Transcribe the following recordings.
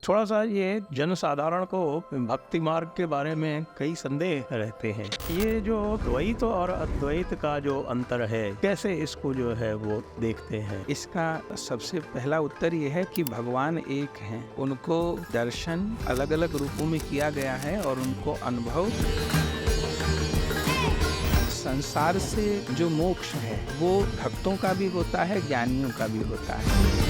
थोड़ा सा ये जनसाधारण को भक्ति मार्ग के बारे में कई संदेह रहते हैं। ये जो द्वैत और अद्वैत का जो अंतर है, कैसे इसको जो है वो देखते हैं? इसका सबसे पहला उत्तर ये है कि भगवान एक हैं, उनको दर्शन अलग अलग रूपों में किया गया है और उनको अनुभव। संसार से जो मोक्ष है वो भक्तों का भी होता है, ज्ञानियों का भी होता है।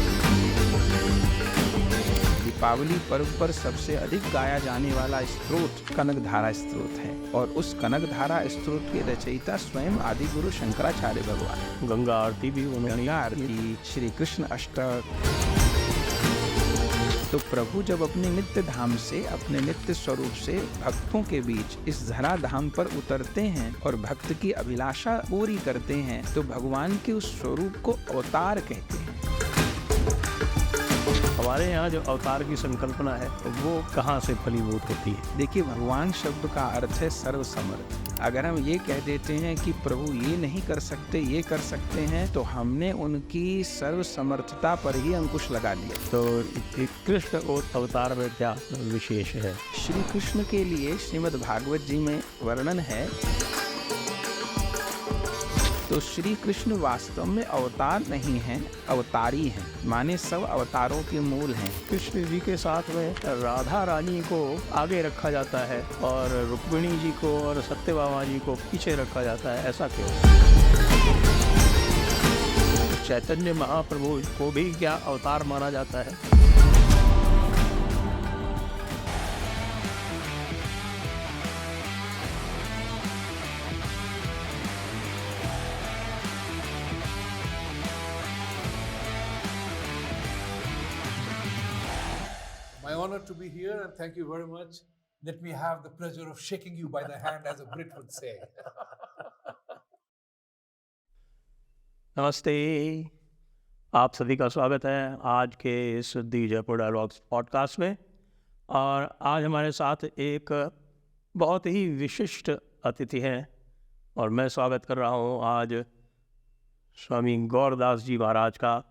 दीपावली पर्व पर सबसे अधिक गाया जाने वाला स्त्रोत कनकधारा स्त्रोत है और उस कनकधारा स्त्रोत के रचयिता स्वयं आदि गुरु शंकराचार्य भगवान। गंगा आरती भी उन्होंने, गंगा आरती, श्री कृष्ण अष्टक। तो प्रभु जब अपने नित्य धाम से, अपने नित्य स्वरूप से भक्तों के बीच इस धरा धाम पर उतरते हैं और भक्त की अभिलाषा पूरी करते हैं, तो भगवान के उस स्वरूप को अवतार कहते हैं। हमारे यहाँ जो अवतार की संकल्पना है वो कहाँ से फलीभूत होती है? देखिए, भगवान शब्द का अर्थ है सर्वसमर्थ। अगर हम ये कह देते हैं कि प्रभु ये नहीं कर सकते, ये कर सकते हैं, तो हमने उनकी सर्वसमर्थता पर ही अंकुश लगा दिया। तो कृष्ण अवतार में क्या विशेष है? श्री कृष्ण के लिए श्रीमद् भागवत जी में वर्णन है। तो श्री कृष्ण वास्तव में अवतार नहीं हैं, अवतारी हैं, माने सब अवतारों के मूल हैं। कृष्ण जी के साथ में राधा रानी को आगे रखा जाता है और रुक्मिणी जी को और सत्यभामा जी को पीछे रखा जाता है, ऐसा क्यों? चैतन्य महाप्रभु को भी क्या अवतार माना जाता है? My honor to be here and thank you very much. Let me have the pleasure of shaking you by the hand, as a Brit would say. नमस्ते, आप सभी का स्वागत है आज के इस दी जयपुर डायलॉग्स पॉडकास्ट में। और आज हमारे साथ एक बहुत ही विशिष्ट अतिथि हैं और मैं स्वागत कर रहा हूँ आज स्वामी गौरदास जी महाराज का,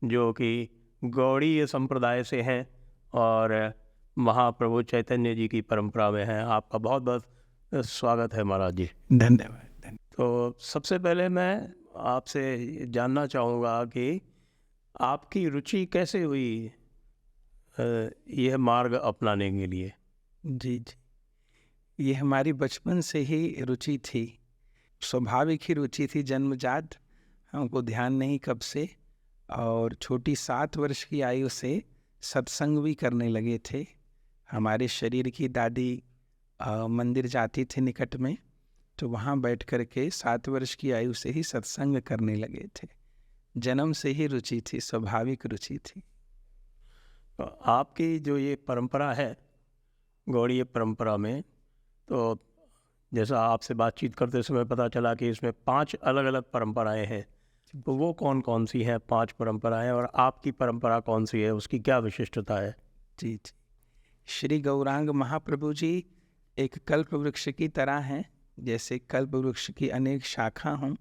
जो कि गौड़ीय संप्रदाय से हैं और महाप्रभु चैतन्य जी की परंपरा में हैं। आपका बहुत बहुत स्वागत है महाराज जी। धन्यवाद। तो सबसे पहले मैं आपसे जानना चाहूँगा कि आपकी रुचि कैसे हुई यह मार्ग अपनाने के लिए? जी, ये हमारी बचपन से ही रुचि थी, स्वाभाविक ही रुचि थी, जन्मजात। हमको ध्यान नहीं कब से, और छोटी 7 वर्ष की आयु से सत्संग भी करने लगे थे। हमारे शरीर की दादी मंदिर जाती थी निकट में, तो वहाँ बैठ कर के 7 वर्ष की आयु से ही सत्संग करने लगे थे। जन्म से ही रुचि थी, स्वाभाविक रुचि थी। तो आपकी जो ये परंपरा है गौड़ीय परंपरा में, तो जैसा आपसे बातचीत करते समय पता चला कि इसमें 5 अलग अलग परंपराएं हैं, तो वो कौन कौन सी हैं 5 परंपराएं, और आपकी परंपरा कौन सी है, उसकी क्या विशिष्टता है? जी, श्री गौरांग महाप्रभु जी एक कल्प वृक्ष की तरह हैं। जैसे कल्प वृक्ष की अनेक शाखा हों,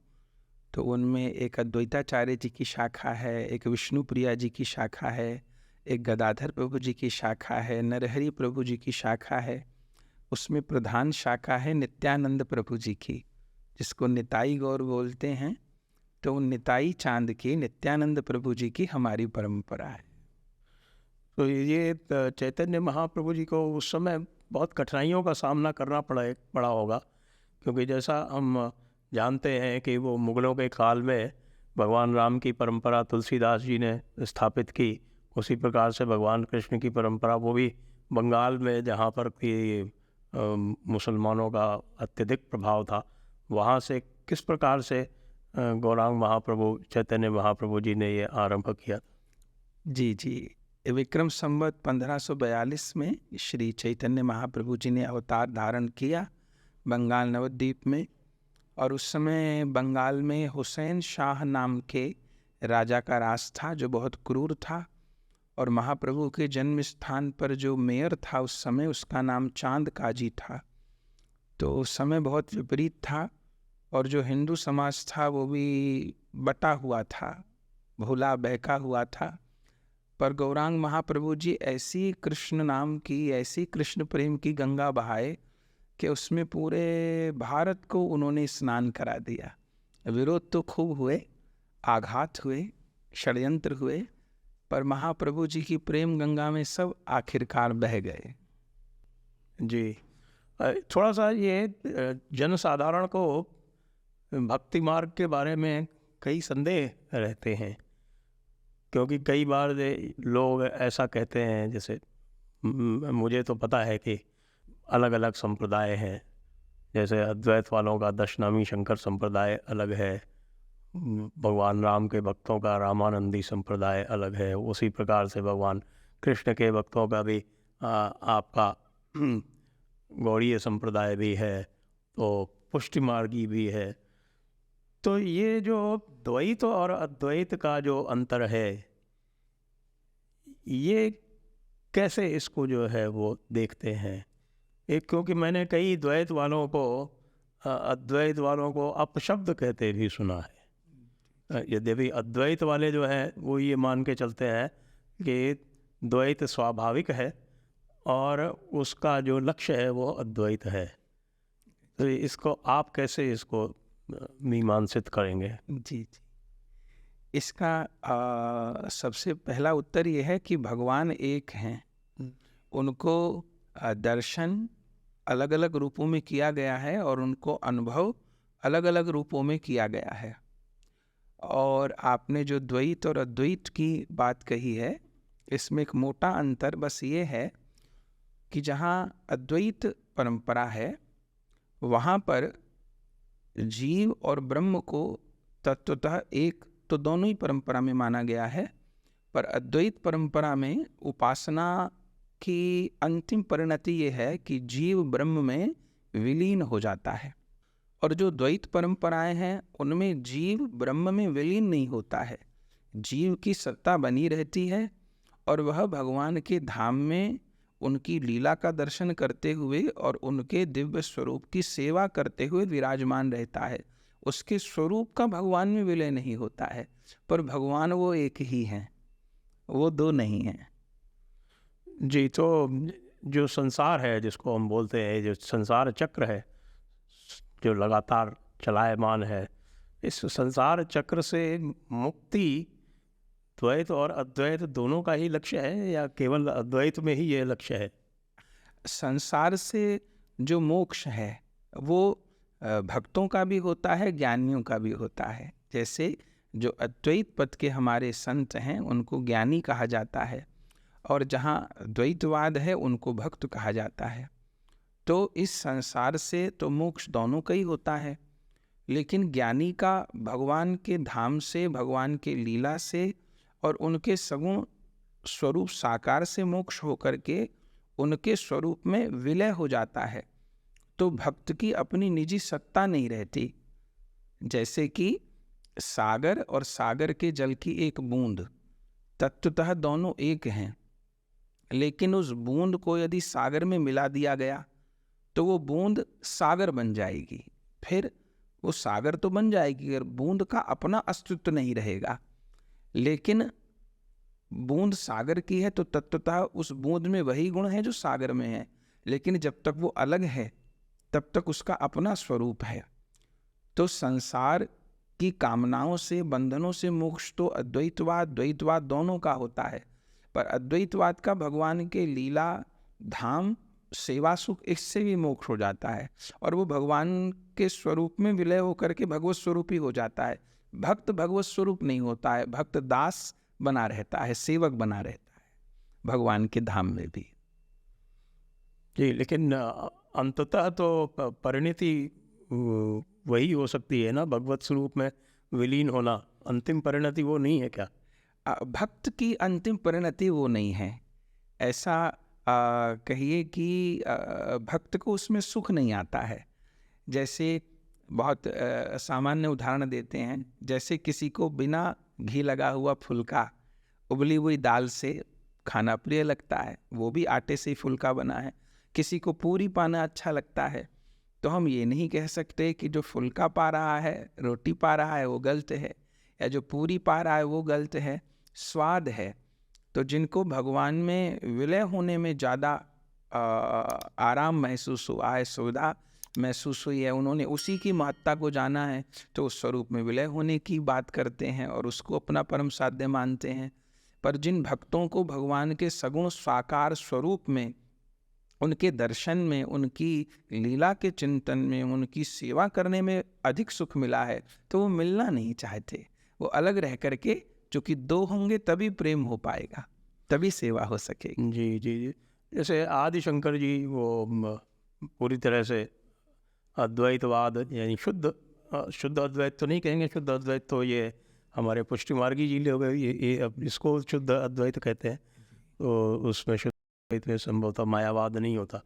तो उनमें एक अद्वैताचार्य जी की शाखा है, एक विष्णुप्रिया जी की शाखा है, एक गदाधर प्रभु जी की शाखा है, नरहरि प्रभु जी की शाखा है। उसमें प्रधान शाखा है नित्यानंद प्रभु जी की, जिसको निताई गौर बोलते हैं। तो निताई चांद की नित्यानंद प्रभु जी की हमारी परंपरा है। तो ये चैतन्य महाप्रभु जी को उस समय बहुत कठिनाइयों का सामना करना पड़ा होगा, क्योंकि जैसा हम जानते हैं कि वो मुग़लों के काल में भगवान राम की परंपरा तुलसीदास जी ने स्थापित की, उसी प्रकार से भगवान कृष्ण की परंपरा वो भी बंगाल में, जहाँ पर कि मुसलमानों का अत्यधिक प्रभाव था, वहाँ से किस प्रकार से गौरांग महाप्रभु चैतन्य महाप्रभु जी ने ये आरंभ किया? जी, विक्रम संवत 1542 में श्री चैतन्य महाप्रभु जी ने अवतार धारण किया बंगाल नवद्वीप में। और उस समय बंगाल में हुसैन शाह नाम के राजा का राज था, जो बहुत क्रूर था। और महाप्रभु के जन्म स्थान पर जो मेयर था उस समय, उसका नाम चांद काजी था। तो उस समय बहुत विपरीत था, और जो हिंदू समाज था वो भी बटा हुआ था, भूला बहका हुआ था। पर गौरांग महाप्रभु जी ऐसी कृष्ण नाम की, ऐसी कृष्ण प्रेम की गंगा बहाए कि उसमें पूरे भारत को उन्होंने स्नान करा दिया। विरोध तो खूब हुए, आघात हुए, षड्यंत्र हुए, पर महाप्रभु जी की प्रेम गंगा में सब आखिरकार बह गए। जी, थोड़ा सा ये जनसाधारण को भक्ति मार्ग के बारे में कई संदेह रहते हैं, क्योंकि कई बार लोग ऐसा कहते हैं, जैसे मुझे तो पता है कि अलग अलग संप्रदाय हैं, जैसे अद्वैत वालों का दशनामी शंकर संप्रदाय अलग है, भगवान राम के भक्तों का रामानंदी संप्रदाय अलग है, उसी प्रकार से भगवान कृष्ण के भक्तों का भी आपका गौड़ीय संप्रदाय भी है, तो पुष्टि मार्गी भी है। तो ये जो द्वैत और अद्वैत का जो अंतर है, ये कैसे इसको जो है वो देखते हैं? एक, क्योंकि मैंने कई द्वैत वालों को अद्वैत वालों को अपशब्द कहते भी सुना है। यद्यपि अद्वैत वाले जो हैं वो ये मान के चलते हैं कि द्वैत स्वाभाविक है और उसका जो लक्ष्य है वो अद्वैत है। तो इसको आप कैसे इसको मीमांसित करेंगे? जी, इसका सबसे पहला उत्तर ये है कि भगवान एक हैं, उनको दर्शन अलग अलग रूपों में किया गया है और उनको अनुभव अलग अलग रूपों में किया गया है। और आपने जो द्वैत और अद्वैत की बात कही है, इसमें एक मोटा अंतर बस ये है कि जहाँ अद्वैत परंपरा है वहाँ पर जीव और ब्रह्म को तत्वतः एक तो दोनों ही परंपरा में माना गया है, पर अद्वैत परंपरा में उपासना की अंतिम परिणति ये है कि जीव ब्रह्म में विलीन हो जाता है। और जो द्वैत परंपराएं हैं उनमें जीव ब्रह्म में विलीन नहीं होता है, जीव की सत्ता बनी रहती है और वह भगवान के धाम में उनकी लीला का दर्शन करते हुए और उनके दिव्य स्वरूप की सेवा करते हुए विराजमान रहता है। उसके स्वरूप का भगवान में विलय नहीं होता है, पर भगवान वो एक ही हैं, वो दो नहीं हैं। जी, तो जो संसार है जिसको हम बोलते हैं, जो संसार चक्र है जो लगातार चलायमान है, इस संसार चक्र से मुक्ति द्वैत और अद्वैत दोनों का ही लक्ष्य है या केवल अद्वैत में ही ये लक्ष्य है? संसार से जो मोक्ष है वो भक्तों का भी होता है, ज्ञानियों का भी होता है। जैसे जो अद्वैत पद के हमारे संत हैं उनको ज्ञानी कहा जाता है और जहाँ द्वैतवाद है उनको भक्त कहा जाता है। तो इस संसार से तो मोक्ष दोनों का ही होता है, लेकिन ज्ञानी का भगवान के धाम से, भगवान के लीला से और उनके सगुण स्वरूप साकार से मोक्ष होकर के उनके स्वरूप में विलय हो जाता है। तो भक्त की अपनी निजी सत्ता नहीं रहती। जैसे कि सागर और सागर के जल की एक बूंद, तत्वतः दोनों एक हैं, लेकिन उस बूंद को यदि सागर में मिला दिया गया तो वो बूंद सागर बन जाएगी। फिर वो सागर तो बन जाएगी अगर बूंद का अपना अस्तित्व नहीं रहेगा। लेकिन बूंद सागर की है तो तत्वतः उस बूंद में वही गुण है जो सागर में है, लेकिन जब तक वो अलग है तब तक उसका अपना स्वरूप है। तो संसार की कामनाओं से, बंधनों से मोक्ष तो अद्वैतवाद द्वैतवाद दोनों का होता है, पर अद्वैतवाद का भगवान के लीला धाम सेवा सुख इससे भी मोक्ष हो जाता है और वो भगवान के स्वरूप में विलय होकर के भगवत स्वरूप ही हो जाता है। भक्त भगवत स्वरूप नहीं होता है, भक्त दास बना रहता है, सेवक बना रहता है भगवान के धाम में भी। जी, लेकिन अंततः तो परिणति वही हो सकती है ना, भगवत स्वरूप में विलीन होना। अंतिम परिणति वो नहीं है क्या? भक्त की अंतिम परिणति वो नहीं है। ऐसा कहिए कि भक्त को उसमें सुख नहीं आता है। जैसे बहुत सामान्य उदाहरण देते हैं, जैसे किसी को बिना घी लगा हुआ फुल्का उबली हुई दाल से खाना प्रिय लगता है, वो भी आटे से ही फुल्का बना है। किसी को पूरी पाना अच्छा लगता है, तो हम ये नहीं कह सकते कि जो फुल्का पा रहा है, रोटी पा रहा है वो गलत है, या जो पूरी पा रहा है वो गलत है। स्वाद है, तो जिनको भगवान में विलय होने में ज़्यादा आराम महसूस हुआ है, सुविधा महसूस हुई है, उन्होंने उसी की महत्ता को जाना है, तो उस स्वरूप में विलय होने की बात करते हैं और उसको अपना परम साध्य मानते हैं। पर जिन भक्तों को भगवान के सगुण साकार स्वरूप में, उनके दर्शन में, उनकी लीला के चिंतन में, उनकी सेवा करने में अधिक सुख मिला है, तो वो मिलना नहीं चाहते। वो अलग रह करके, चूँकि दो होंगे तभी प्रेम हो पाएगा, तभी सेवा हो सकेगी। जी जी जी। जैसे आदि शंकर जी वो पूरी तरह से अद्वैतवाद यानी शुद्ध अद्वैत तो नहीं कहेंगे, शुद्ध अद्वैत तो ये हमारे पुष्टि मार्गी जी लोग ये अब इसको शुद्ध अद्वैत कहते हैं, तो उसमें शुद्ध अद्वैत में संभवतः मायावाद नहीं होता।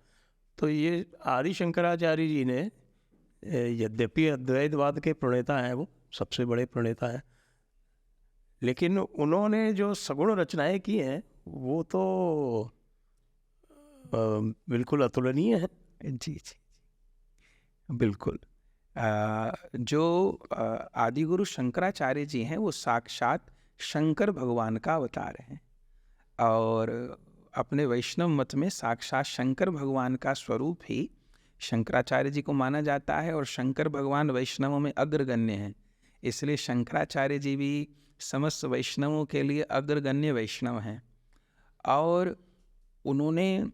तो ये आदि शंकराचार्य जी ने यद्यपि अद्वैतवाद के प्रणेता हैं, वो सबसे बड़े प्रणेता हैं, लेकिन उन्होंने जो सगुण रचनाएं की हैं वो तो बिल्कुल अतुलनीय है। जी जी, बिल्कुल। जो आदिगुरु शंकराचार्य जी हैं, वो साक्षात शंकर भगवान का अवतार हैं और अपने वैष्णव मत में साक्षात शंकर भगवान का स्वरूप ही शंकराचार्य जी को माना जाता है और शंकर भगवान वैष्णवों में अग्रगण्य हैं। इसलिए शंकराचार्य जी भी समस्त वैष्णवों के लिए अग्रगण्य वैष्णव हैं। और उन्होंने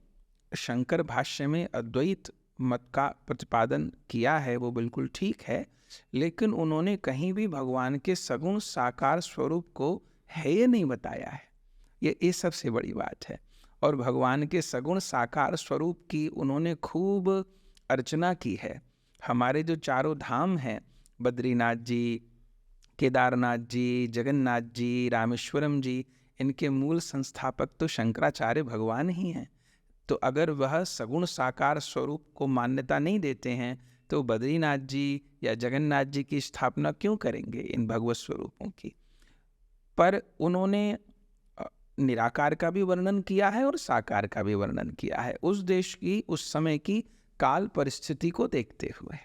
शंकर भाष्य में अद्वैत मत का प्रतिपादन किया है, वो बिल्कुल ठीक है, लेकिन उन्होंने कहीं भी भगवान के सगुण साकार स्वरूप को हेय नहीं बताया है। ये सबसे बड़ी बात है। और भगवान के सगुण साकार स्वरूप की उन्होंने खूब अर्चना की है। हमारे जो चारों धाम हैं, बद्रीनाथ जी, केदारनाथ जी, जगन्नाथ जी, रामेश्वरम जी, इनके मूल संस्थापक तो शंकराचार्य भगवान ही हैं। तो अगर वह सगुण साकार स्वरूप को मान्यता नहीं देते हैं, तो बद्रीनाथ जी या जगन्नाथ जी की स्थापना क्यों करेंगे इन भगवत स्वरूपों की? पर उन्होंने निराकार का भी वर्णन किया है और साकार का भी वर्णन किया है, उस देश की, उस समय की काल परिस्थिति को देखते हुए।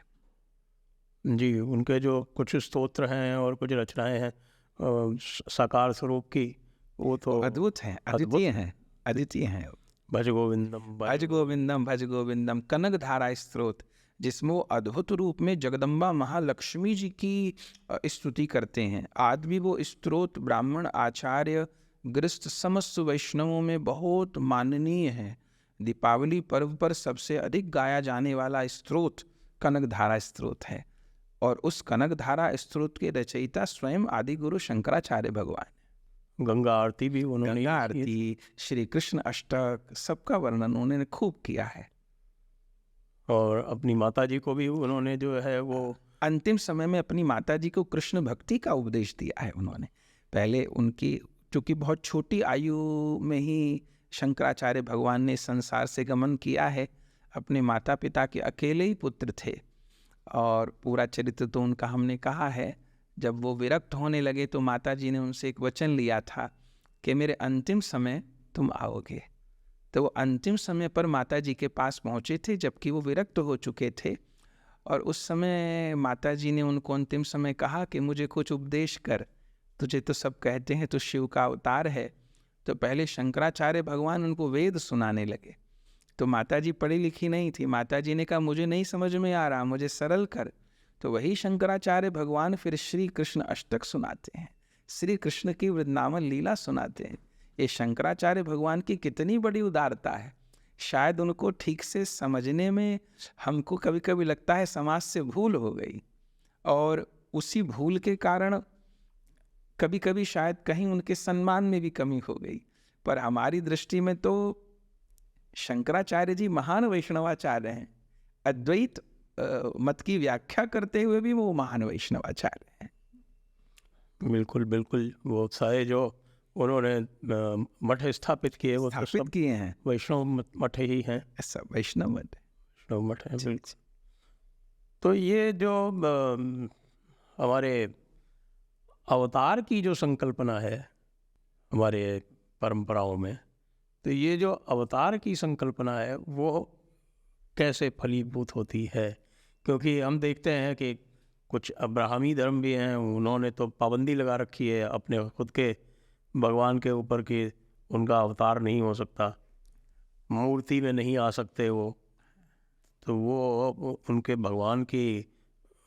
जी, उनके जो कुछ स्तोत्र हैं और कुछ रचनाएं हैं साकार स्वरूप की, वो तो अद्भुत हैं, अद्वितीय हैं, अद्वितीय हैं। भज गोविंदम भज गोविंदम, भज गोविंदम, कनक धारा स्तोत्र, जिसमें वो अद्भुत रूप में जगदम्बा महालक्ष्मी जी की स्तुति करते हैं। आज भी वो स्तोत्र ब्राह्मण, आचार्य, गृहस्थ समस्त वैष्णवों में बहुत माननीय है। दीपावली पर्व पर सबसे अधिक गाया जाने वाला स्तोत्र कनक धारा स्तोत्र है और उस कनक धारा स्तोत्र के रचयिता स्वयं आदिगुरु शंकराचार्य भगवान। गंगा आरती भी उन्होंने, गंगा आरती, श्री कृष्ण अष्टक, सबका वर्णन उन्होंने खूब किया है। और अपनी माता जी को भी उन्होंने जो है वो अंतिम समय में अपनी माता जी को कृष्ण भक्ति का उपदेश दिया है उन्होंने। पहले उनकी, चूँकि बहुत छोटी आयु में ही शंकराचार्य भगवान ने संसार से गमन किया है, अपने माता पिता के अकेले ही पुत्र थे और पूरा चरित्र तो उनका हमने कहा है। जब वो विरक्त होने लगे तो माता जी ने उनसे एक वचन लिया था कि मेरे अंतिम समय तुम आओगे। तो वो अंतिम समय पर माता जी के पास पहुँचे थे, जबकि वो विरक्त हो चुके थे। और उस समय माता जी ने उनको अंतिम समय कहा कि मुझे कुछ उपदेश कर, तुझे तो सब कहते हैं तो शिव का अवतार है। तो पहले शंकराचार्य भगवान उनको वेद सुनाने लगे। तो माता जी पढ़ी लिखी नहीं थी, माता जी ने कहा मुझे नहीं समझ में आ रहा, मुझे सरल कर। तो वही शंकराचार्य भगवान फिर श्री कृष्ण अष्टक सुनाते हैं, श्री कृष्ण की वृंदावन लीला सुनाते हैं। ये शंकराचार्य भगवान की कितनी बड़ी उदारता है। शायद उनको ठीक से समझने में हमको कभी कभी लगता है समाज से भूल हो गई, और उसी भूल के कारण कभी कभी शायद कहीं उनके सम्मान में भी कमी हो गई। पर हमारी दृष्टि में तो शंकराचार्य जी महान वैष्णवाचार्य हैं। अद्वैत मत की व्याख्या करते हुए भी वो महान वैष्णवाचार्य हैं। बिल्कुल बिल्कुल। वो सारे जो उन्होंने मठ स्थापित किए वो तो सब किए हैं, वैष्णव मठ ही हैं, सब वैष्णव मठ, वैष्णव मठ है। बिल्कुल। तो ये जो हमारे अवतार की जो संकल्पना है हमारे परंपराओं में, तो ये जो अवतार की संकल्पना है वो कैसे फलीभूत होती है? क्योंकि हम देखते हैं कि कुछ अब्राहमी धर्म भी हैं, उन्होंने तो पाबंदी लगा रखी है अपने खुद के भगवान के ऊपर कि उनका अवतार नहीं हो सकता, मूर्ति में नहीं आ सकते वो, तो वो उनके भगवान की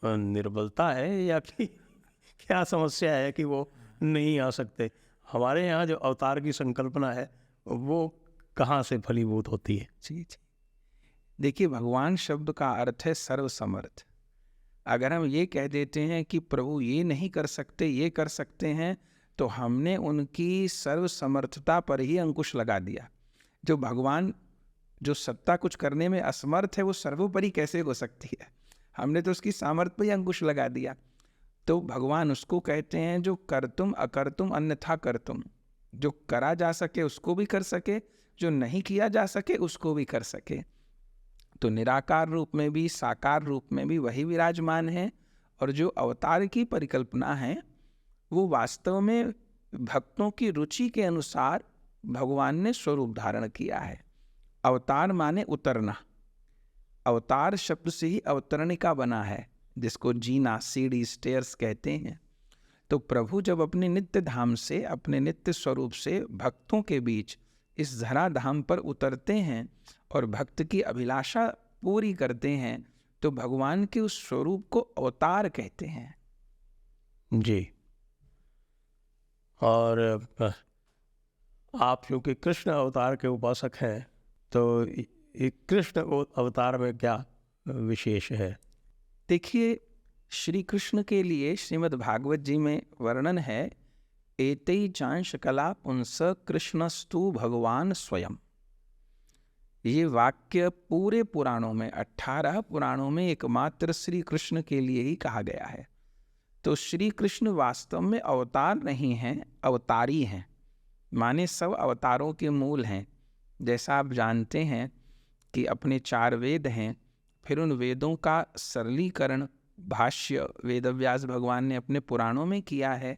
निर्बलता है या कि क्या समस्या है कि वो नहीं आ सकते? हमारे यहाँ जो अवतार की संकल्पना है वो कहाँ से फलीभूत होती है? जी जी, देखिए, भगवान शब्द का अर्थ है सर्वसमर्थ। अगर हम ये कह देते हैं कि प्रभु ये नहीं कर सकते, ये कर सकते हैं, तो हमने उनकी सर्वसमर्थता पर ही अंकुश लगा दिया। जो भगवान, जो सत्ता कुछ करने में असमर्थ है, वो सर्वोपरि कैसे हो सकती है? हमने तो उसकी सामर्थ्य पर ही अंकुश लगा दिया। तो भगवान उसको कहते हैं जो करतुम अकर्तुम अन्यथा करतुम, जो करा जा सके उसको भी कर सके, जो नहीं किया जा सके उसको भी कर सके। तो निराकार रूप में भी साकार रूप में भी वही विराजमान है। और जो अवतार की परिकल्पना है वो वास्तव में भक्तों की रुचि के अनुसार भगवान ने स्वरूप धारण किया है। अवतार माने उतरना, अवतार शब्द से ही अवतरणिका बना है, जिसको जीना, सीढ़ी, स्टेयर्स कहते हैं। तो प्रभु जब अपने नित्य धाम से, अपने नित्य स्वरूप से भक्तों के बीच इस धरा धाम पर उतरते हैं और भक्त की अभिलाषा पूरी करते हैं, तो भगवान के उस स्वरूप को अवतार कहते हैं। जी। और आप क्योंकि कृष्ण अवतार के उपासक हैं, तो ये कृष्ण अवतार में क्या विशेष है? देखिए, श्री कृष्ण के लिए श्रीमद् भागवत जी में वर्णन है, एतई चांश कला पुंस कृष्णस्तु भगवान स्वयं। ये वाक्य पूरे पुराणों में, 18 पुराणों में एकमात्र श्री कृष्ण के लिए ही कहा गया है। तो श्री कृष्ण वास्तव में अवतार नहीं हैं, अवतारी हैं, माने सब अवतारों के मूल हैं। जैसा आप जानते हैं कि अपने 4 वेद हैं, फिर उन वेदों का सरलीकरण भाष्य वेदव्यास भगवान ने अपने पुराणों में किया है,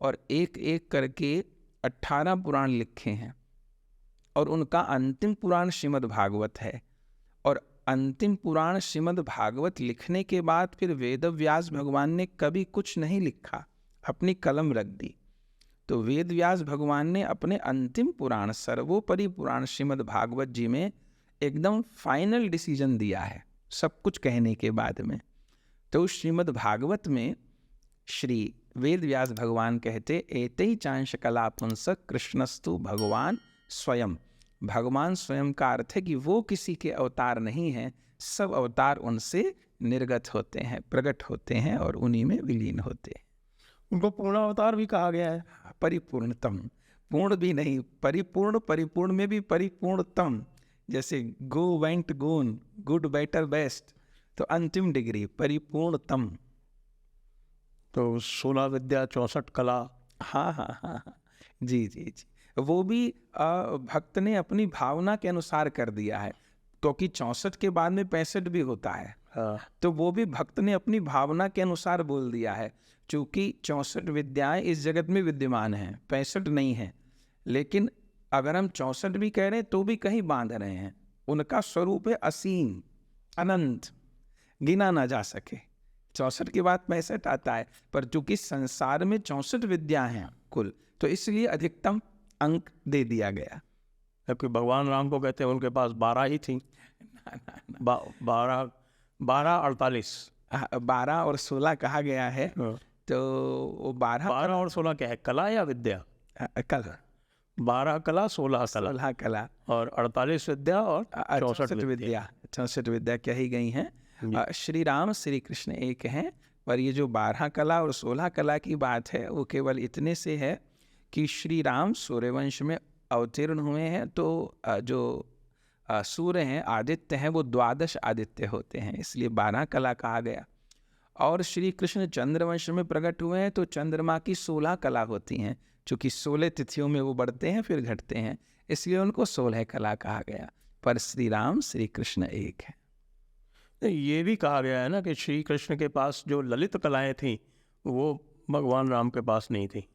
और एक एक करके 18 पुराण लिखे हैं, और उनका अंतिम पुराण श्रीमद् भागवत है। और अंतिम पुराण श्रीमद् भागवत लिखने के बाद फिर वेदव्यास भगवान ने कभी कुछ नहीं लिखा, अपनी कलम रख दी। तो वेदव्यास भगवान ने अपने अंतिम पुराण, सर्वोपरि पुराण श्रीमद् भागवत जी में एकदम फाइनल डिसीजन दिया है, सब कुछ कहने के बाद में। तो श्रीमद् भागवत में श्री वेदव्यास भगवान कहते, एतई चांश कला पुंस कृष्णस्तु भगवान स्वयं। भगवान स्वयं का अर्थ है कि वो किसी के अवतार नहीं हैं, सब अवतार उनसे निर्गत होते हैं, प्रकट होते हैं और उन्हीं में विलीन होते हैं। उनको पूर्ण अवतार भी कहा गया है। परिपूर्णतम, पूर्ण भी नहीं, परिपूर्ण, परिपूर्ण में भी परिपूर्णतम। जैसे गो, वेंट, गोन, गुड, बेटर, बेस्ट, तो अंतिम डिग्री परिपूर्णतम। तो 16 विद्या 64 कला। हाँ हाँ हाँ हाँ, जी जी जी, वो भी भक्त ने अपनी भावना के अनुसार कर दिया है, क्योंकि 64 के बाद में 65 भी होता है। हाँ। तो वो भी भक्त ने अपनी भावना के अनुसार बोल दिया है। चूँकि 64 विद्याएं इस जगत में विद्यमान हैं, 65 नहीं है, लेकिन अगर हम 64 भी कह रहे हैं तो भी कहीं बांध रहे हैं। उनका स्वरूप है असीम, अनंत, गिना ना जा सके। 64 के बाद 65 आता है, पर चूंकि संसार में 64 विद्या हैं कुल, तो इसलिए अधिकतम अंक दे दिया गया। जबकि भगवान राम को कहते हैं उनके पास 12 ही थी। 12 48 12 और 16 कहा गया है। तो वो 12 और 16 क्या है, कला या विद्या? कला, 12 कला 16 कला 16 कला और 48 विद्या और 64 विद्या, 64 विद्या कही गई हैं। श्री राम श्री कृष्ण एक हैं, पर ये जो 12 कला और 16 कला की बात है वो केवल इतने से है कि श्री राम सूर्यवंश में अवतीर्ण हुए हैं। तो जो सूर्य हैं, आदित्य हैं, वो 12 आदित्य होते हैं, इसलिए 12 कला कहा गया। और श्री कृष्ण चंद्रवंश में प्रकट हुए हैं, तो चंद्रमा की 16 कला होती हैं। चूँकि 16 तिथियों में वो बढ़ते हैं फिर घटते हैं, इसलिए उनको 16 कला कहा गया। पर श्री राम श्री कृष्ण एक है। ये भी कहा गया है ना कि श्री कृष्ण के पास जो ललित कलाएं थीं वो भगवान राम के पास नहीं थी।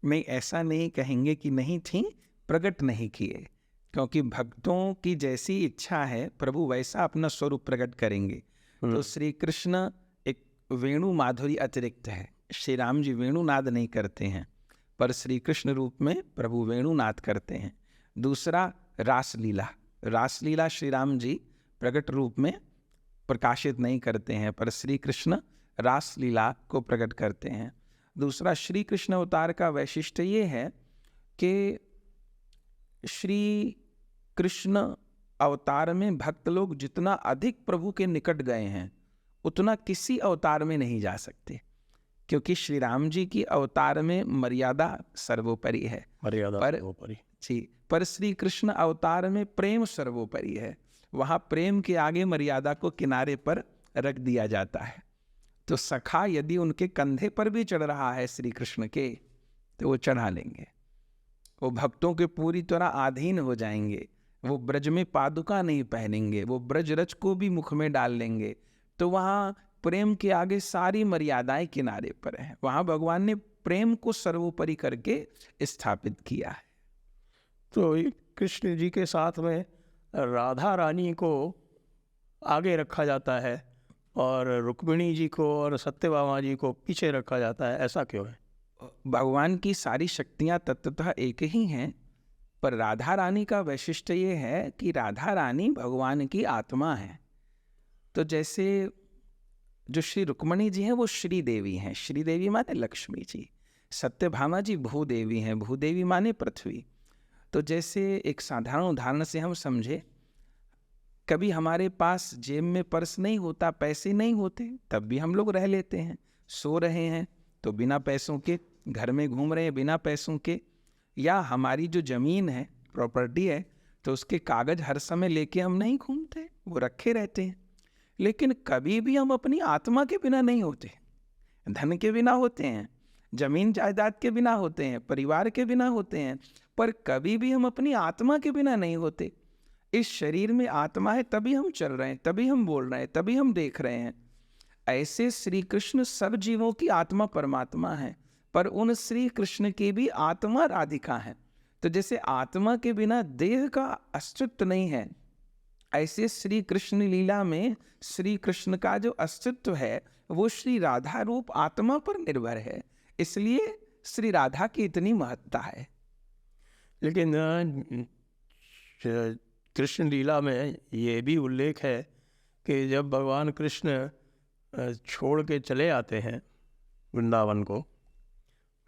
नहीं, ऐसा नहीं कहेंगे कि नहीं थी, प्रकट नहीं किए, क्योंकि भक्तों की जैसी इच्छा है प्रभु वैसा अपना स्वरूप प्रकट करेंगे। तो श्री कृष्ण एक वेणु माधुरी अतिरिक्त है, श्री राम जी वेणु नाद नहीं करते हैं, पर श्री कृष्ण रूप में प्रभु वेणुनाद करते हैं। दूसरा रासलीला, रासलीला श्री राम जी प्रकट रूप में प्रकाशित नहीं करते हैं, पर श्री कृष्ण रासलीला को प्रकट करते हैं। दूसरा श्री कृष्ण अवतार का वैशिष्ट्य ये है कि श्री कृष्ण अवतार में भक्त लोग जितना अधिक प्रभु के निकट गए हैं उतना किसी अवतार में नहीं जा सकते, क्योंकि श्री राम जी की अवतार में मर्यादा सर्वोपरि है, मर्यादा पर सर्वोपरि। जी, पर श्री कृष्ण अवतार में प्रेम सर्वोपरि है। वहाँ प्रेम के आगे मर्यादा को किनारे पर रख दिया जाता है। तो सखा यदि उनके कंधे पर भी चढ़ रहा है श्री कृष्ण के, तो वो चढ़ा लेंगे, वो भक्तों के पूरी तरह अधीन हो जाएंगे, वो ब्रज में पादुका नहीं पहनेंगे, वो ब्रज रज को भी मुख में डाल लेंगे। तो वहाँ प्रेम के आगे सारी मर्यादाएं किनारे पर हैं। वहाँ भगवान ने प्रेम को सर्वोपरि करके स्थापित किया है। तो ये कृष्ण जी के साथ में राधा रानी को आगे रखा जाता है और रुक्मिणी जी को और सत्यभामा जी को पीछे रखा जाता है, ऐसा क्यों है? भगवान की सारी शक्तियाँ तत्वतः एक ही हैं, पर राधा रानी का वैशिष्ट्य ये है कि राधा रानी भगवान की आत्मा है। तो जैसे जो श्री रुक्मिणी जी हैं वो श्री देवी हैं, श्री देवी माने लक्ष्मी जी, सत्यभामा जी भूदेवी हैं, भूदेवी माने पृथ्वी। तो जैसे एक साधारण उदाहरण से हम समझे, कभी हमारे पास जेब में पर्स नहीं होता, पैसे नहीं होते, तब भी हम लोग रह लेते हैं। सो रहे हैं तो बिना पैसों के, घर में घूम रहे हैं बिना पैसों के, या हमारी जो ज़मीन है, प्रॉपर्टी है, तो उसके कागज़ हर समय लेके हम नहीं घूमते, वो रखे रहते हैं। लेकिन कभी भी हम अपनी आत्मा के बिना नहीं होते। धन के बिना होते हैं, जमीन जायदाद के बिना होते हैं, परिवार के बिना होते हैं, पर कभी भी हम अपनी आत्मा के बिना नहीं होते। इस शरीर में आत्मा है, तभी हम चल रहे हैं, तभी हम बोल रहे हैं, तभी हम देख रहे हैं। ऐसे श्री कृष्ण सब जीवों की आत्मा परमात्मा है, पर उन श्री कृष्ण की भी आत्मा राधिका है। तो जैसे आत्मा के बिना देह का अस्तित्व नहीं है, ऐसे श्री कृष्ण लीला में श्री कृष्ण का जो अस्तित्व है वो श्री राधा रूप आत्मा पर निर्भर है, इसलिए श्री राधा की इतनी महत्ता है। लेकिन कृष्ण लीला में ये भी उल्लेख है कि जब भगवान कृष्ण छोड़ के चले आते हैं वृंदावन को,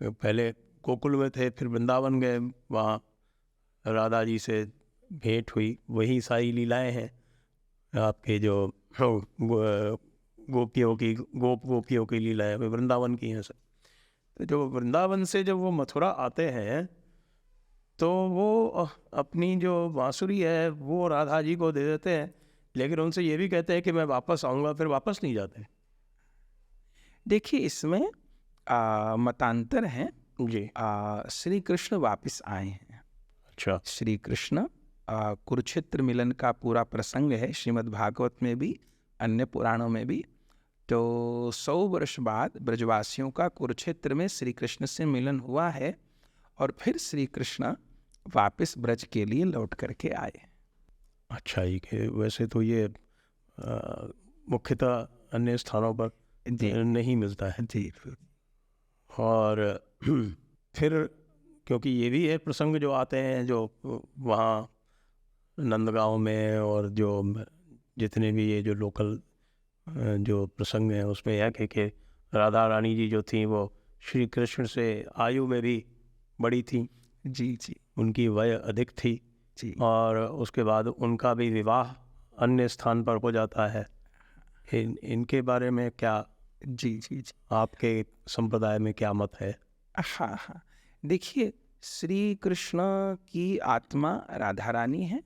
पहले गोकुल में थे, फिर वृंदावन गए, वहाँ राधा जी से भेंट हुई, वही सारी लीलाएं हैं आपके जो गोपियों की लीलाएं वृंदावन की हैं सब। तो जो वृंदावन से जब वो मथुरा आते हैं तो वो अपनी जो बांसुरी है वो राधा जी को दे देते हैं, लेकिन उनसे ये भी कहते हैं कि मैं वापस आऊँगा, फिर वापस नहीं जाते। देखिए इसमें मतांतर हैं जी। श्री कृष्ण वापस आए हैं। अच्छा। श्री कृष्ण कुरुक्षेत्र मिलन का पूरा प्रसंग है श्रीमद् भागवत में भी, अन्य पुराणों में भी। तो 100 वर्ष बाद ब्रजवासियों का कुरुक्षेत्र में श्री कृष्ण से मिलन हुआ है और फिर श्री कृष्ण वापस ब्रज के लिए लौट करके आए। अच्छा, ये कि वैसे तो ये मुख्यतः अन्य स्थानों पर नहीं मिलता है। जी। और फिर क्योंकि ये भी है प्रसंग जो आते हैं जो वहाँ नंदगांव में, और जो जितने भी ये जो लोकल जो प्रसंग हैं उसमें यह कि राधा रानी जी जो थी वो श्री कृष्ण से आयु में भी बड़ी थी। जी जी, उनकी वय अधिक थी जी। और उसके बाद उनका भी विवाह अन्य स्थान पर हो जाता है। इनके बारे में क्या जी जी जी, आपके संप्रदाय में क्या मत है? हाँ हाँ, देखिए श्री कृष्ण की आत्मा राधा रानी है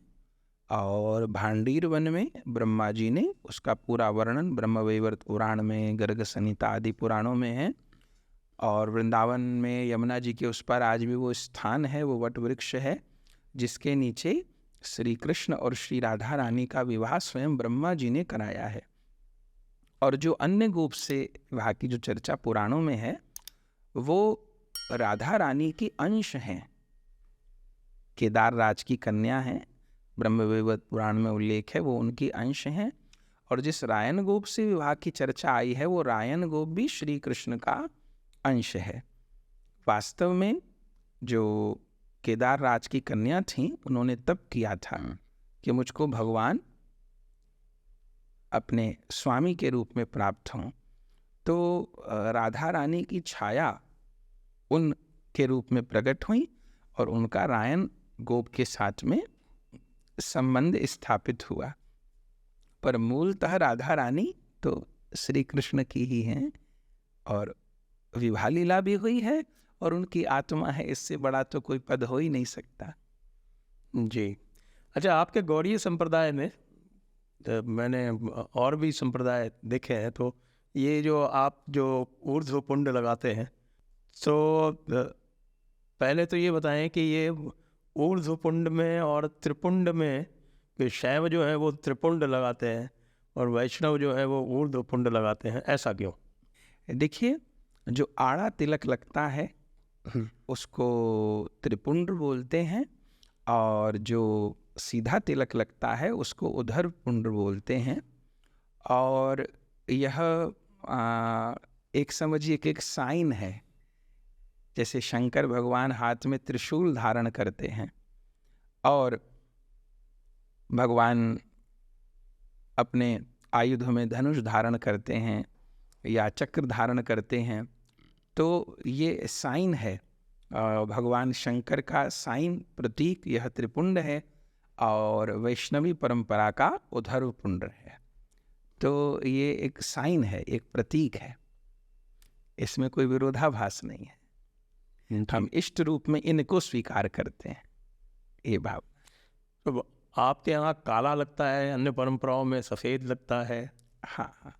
और भांडीर वन में ब्रह्मा जी ने उसका पूरा वर्णन ब्रह्मवैवर्त पुराण में, गर्ग संहिता आदि पुराणों में है। और वृंदावन में यमुना जी के उस पर आज भी वो स्थान है, वो वट वृक्ष है जिसके नीचे श्री कृष्ण और श्री राधा रानी का विवाह स्वयं ब्रह्मा जी ने कराया है। और जो अन्य गोप से विवाह की जो चर्चा पुराणों में है वो राधा रानी की अंश हैं, केदार राज की कन्या हैं, ब्रह्मवैवर्त पुराण में उल्लेख है, वो उनकी अंश हैं। और जिस रायन गोप से विवाह की चर्चा आई है वो रायन गोप भी श्री कृष्ण का अंश है। वास्तव में जो केदार राज की कन्या थी, उन्होंने तब किया था कि मुझको भगवान अपने स्वामी के रूप में प्राप्त हों। तो राधा रानी की छाया उनके रूप में प्रकट हुई और उनका रायन गोप के साथ में संबंध स्थापित हुआ। पर मूलतः राधा रानी तो श्री कृष्ण की ही हैं और विवाह लीला भी हुई है और उनकी आत्मा है, इससे बड़ा तो कोई पद हो ही नहीं सकता। जी। अच्छा, आपके गौड़ीय संप्रदाय में मैंने और भी संप्रदाय देखे हैं, तो ये जो आप जो ऊर्ध्व पुंड लगाते हैं, तो पहले तो ये बताएं कि ये ऊर्ध्व पुंड में और त्रिपुंड में, कि शैव जो है वो त्रिपुंड लगाते हैं और वैष्णव जो है वो ऊर्ध्व पुंड लगाते हैं, ऐसा क्यों? देखिए, जो आड़ा तिलक लगता है उसको त्रिपुंड बोलते हैं और जो सीधा तिलक लगता है उसको उधर पुंड बोलते हैं। और यह एक समझिए कि एक साइन है। जैसे शंकर भगवान हाथ में त्रिशूल धारण करते हैं और भगवान अपने आयुध में धनुष धारण करते हैं या चक्र धारण करते हैं, तो ये साइन है। भगवान शंकर का साइन प्रतीक यह त्रिपुंड है और वैष्णवी परंपरा का उधर्व पुंड है। तो ये एक साइन है, एक प्रतीक है, इसमें कोई विरोधाभास नहीं है। हम इष्ट रूप में इनको स्वीकार करते हैं, ये भाव। तो आपके यहाँ काला लगता है, अन्य परंपराओं में सफ़ेद लगता है। हाँ,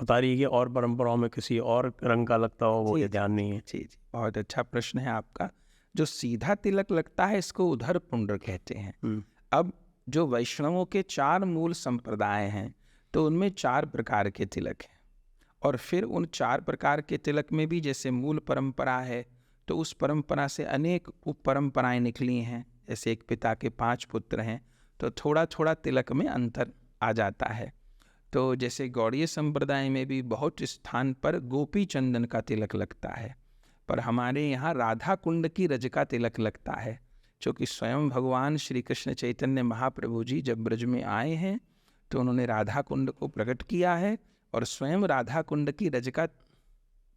बता रही है कि और परंपराओं में किसी और रंग का लगता हो, वो ये ध्यान नहीं है। जी, बहुत अच्छा प्रश्न है आपका। जो सीधा तिलक लगता है इसको उधर पुंड कहते हैं। अब जो वैष्णवों के 4 मूल संप्रदाय हैं, तो उनमें 4 प्रकार के तिलक हैं और फिर उन 4 प्रकार के तिलक में भी जैसे मूल परंपरा है, तो उस परंपरा से अनेक उप परंपराएं निकली हैं। जैसे एक पिता के 5 पुत्र हैं, तो थोड़ा थोड़ा तिलक में अंतर आ जाता है। तो जैसे गौड़ीय संप्रदाय में भी बहुत स्थान पर गोपी चंदन का तिलक लगता है, पर हमारे यहाँ राधा कुंड की रज का तिलक लगता है, क्योंकि स्वयं भगवान श्री कृष्ण चैतन्य महाप्रभु जी जब ब्रज में आए हैं तो उन्होंने राधा कुंड को प्रकट किया है और स्वयं राधा कुंड की रज का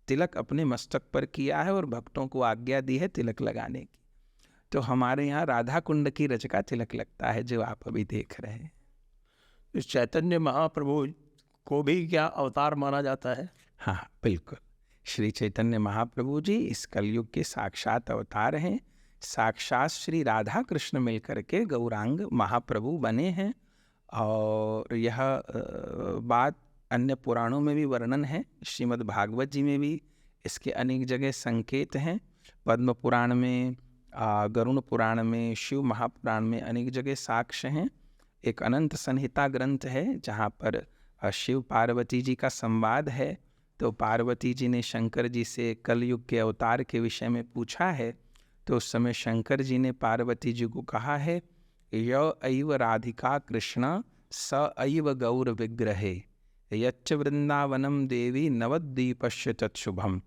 तिलक अपने मस्तक पर किया है और भक्तों को आज्ञा दी है तिलक लगाने की। तो हमारे यहाँ राधा कुंड की रज का तिलक लगता है, जो आप अभी देख रहे हैं। इस चैतन्य महाप्रभु को भी क्या अवतार माना जाता है? हाँ, बिल्कुल। श्री चैतन्य महाप्रभु जी इस कलयुग के साक्षात अवतार हैं। साक्षात श्री राधा कृष्ण मिलकर के गौरांग महाप्रभु बने हैं और यह बात अन्य पुराणों में भी वर्णन है। श्रीमद् भागवत जी में भी इसके अनेक जगह संकेत हैं। पद्म पुराण में, गरुण पुराण में, शिव महापुराण में अनेक जगह साक्ष्य हैं। एक अनंत संहिता ग्रंथ है जहाँ पर शिव पार्वती जी का संवाद है। तो पार्वती जी ने शंकर जी से कलयुग के अवतार के विषय में पूछा है, तो उस समय शंकर जी ने पार्वती जी को कहा है, य ऐव राधिका कृष्ण स ऐव गौर विग्रहे यच्च वृंदावनम देवी नवद्वीपश्य तत्शुभम।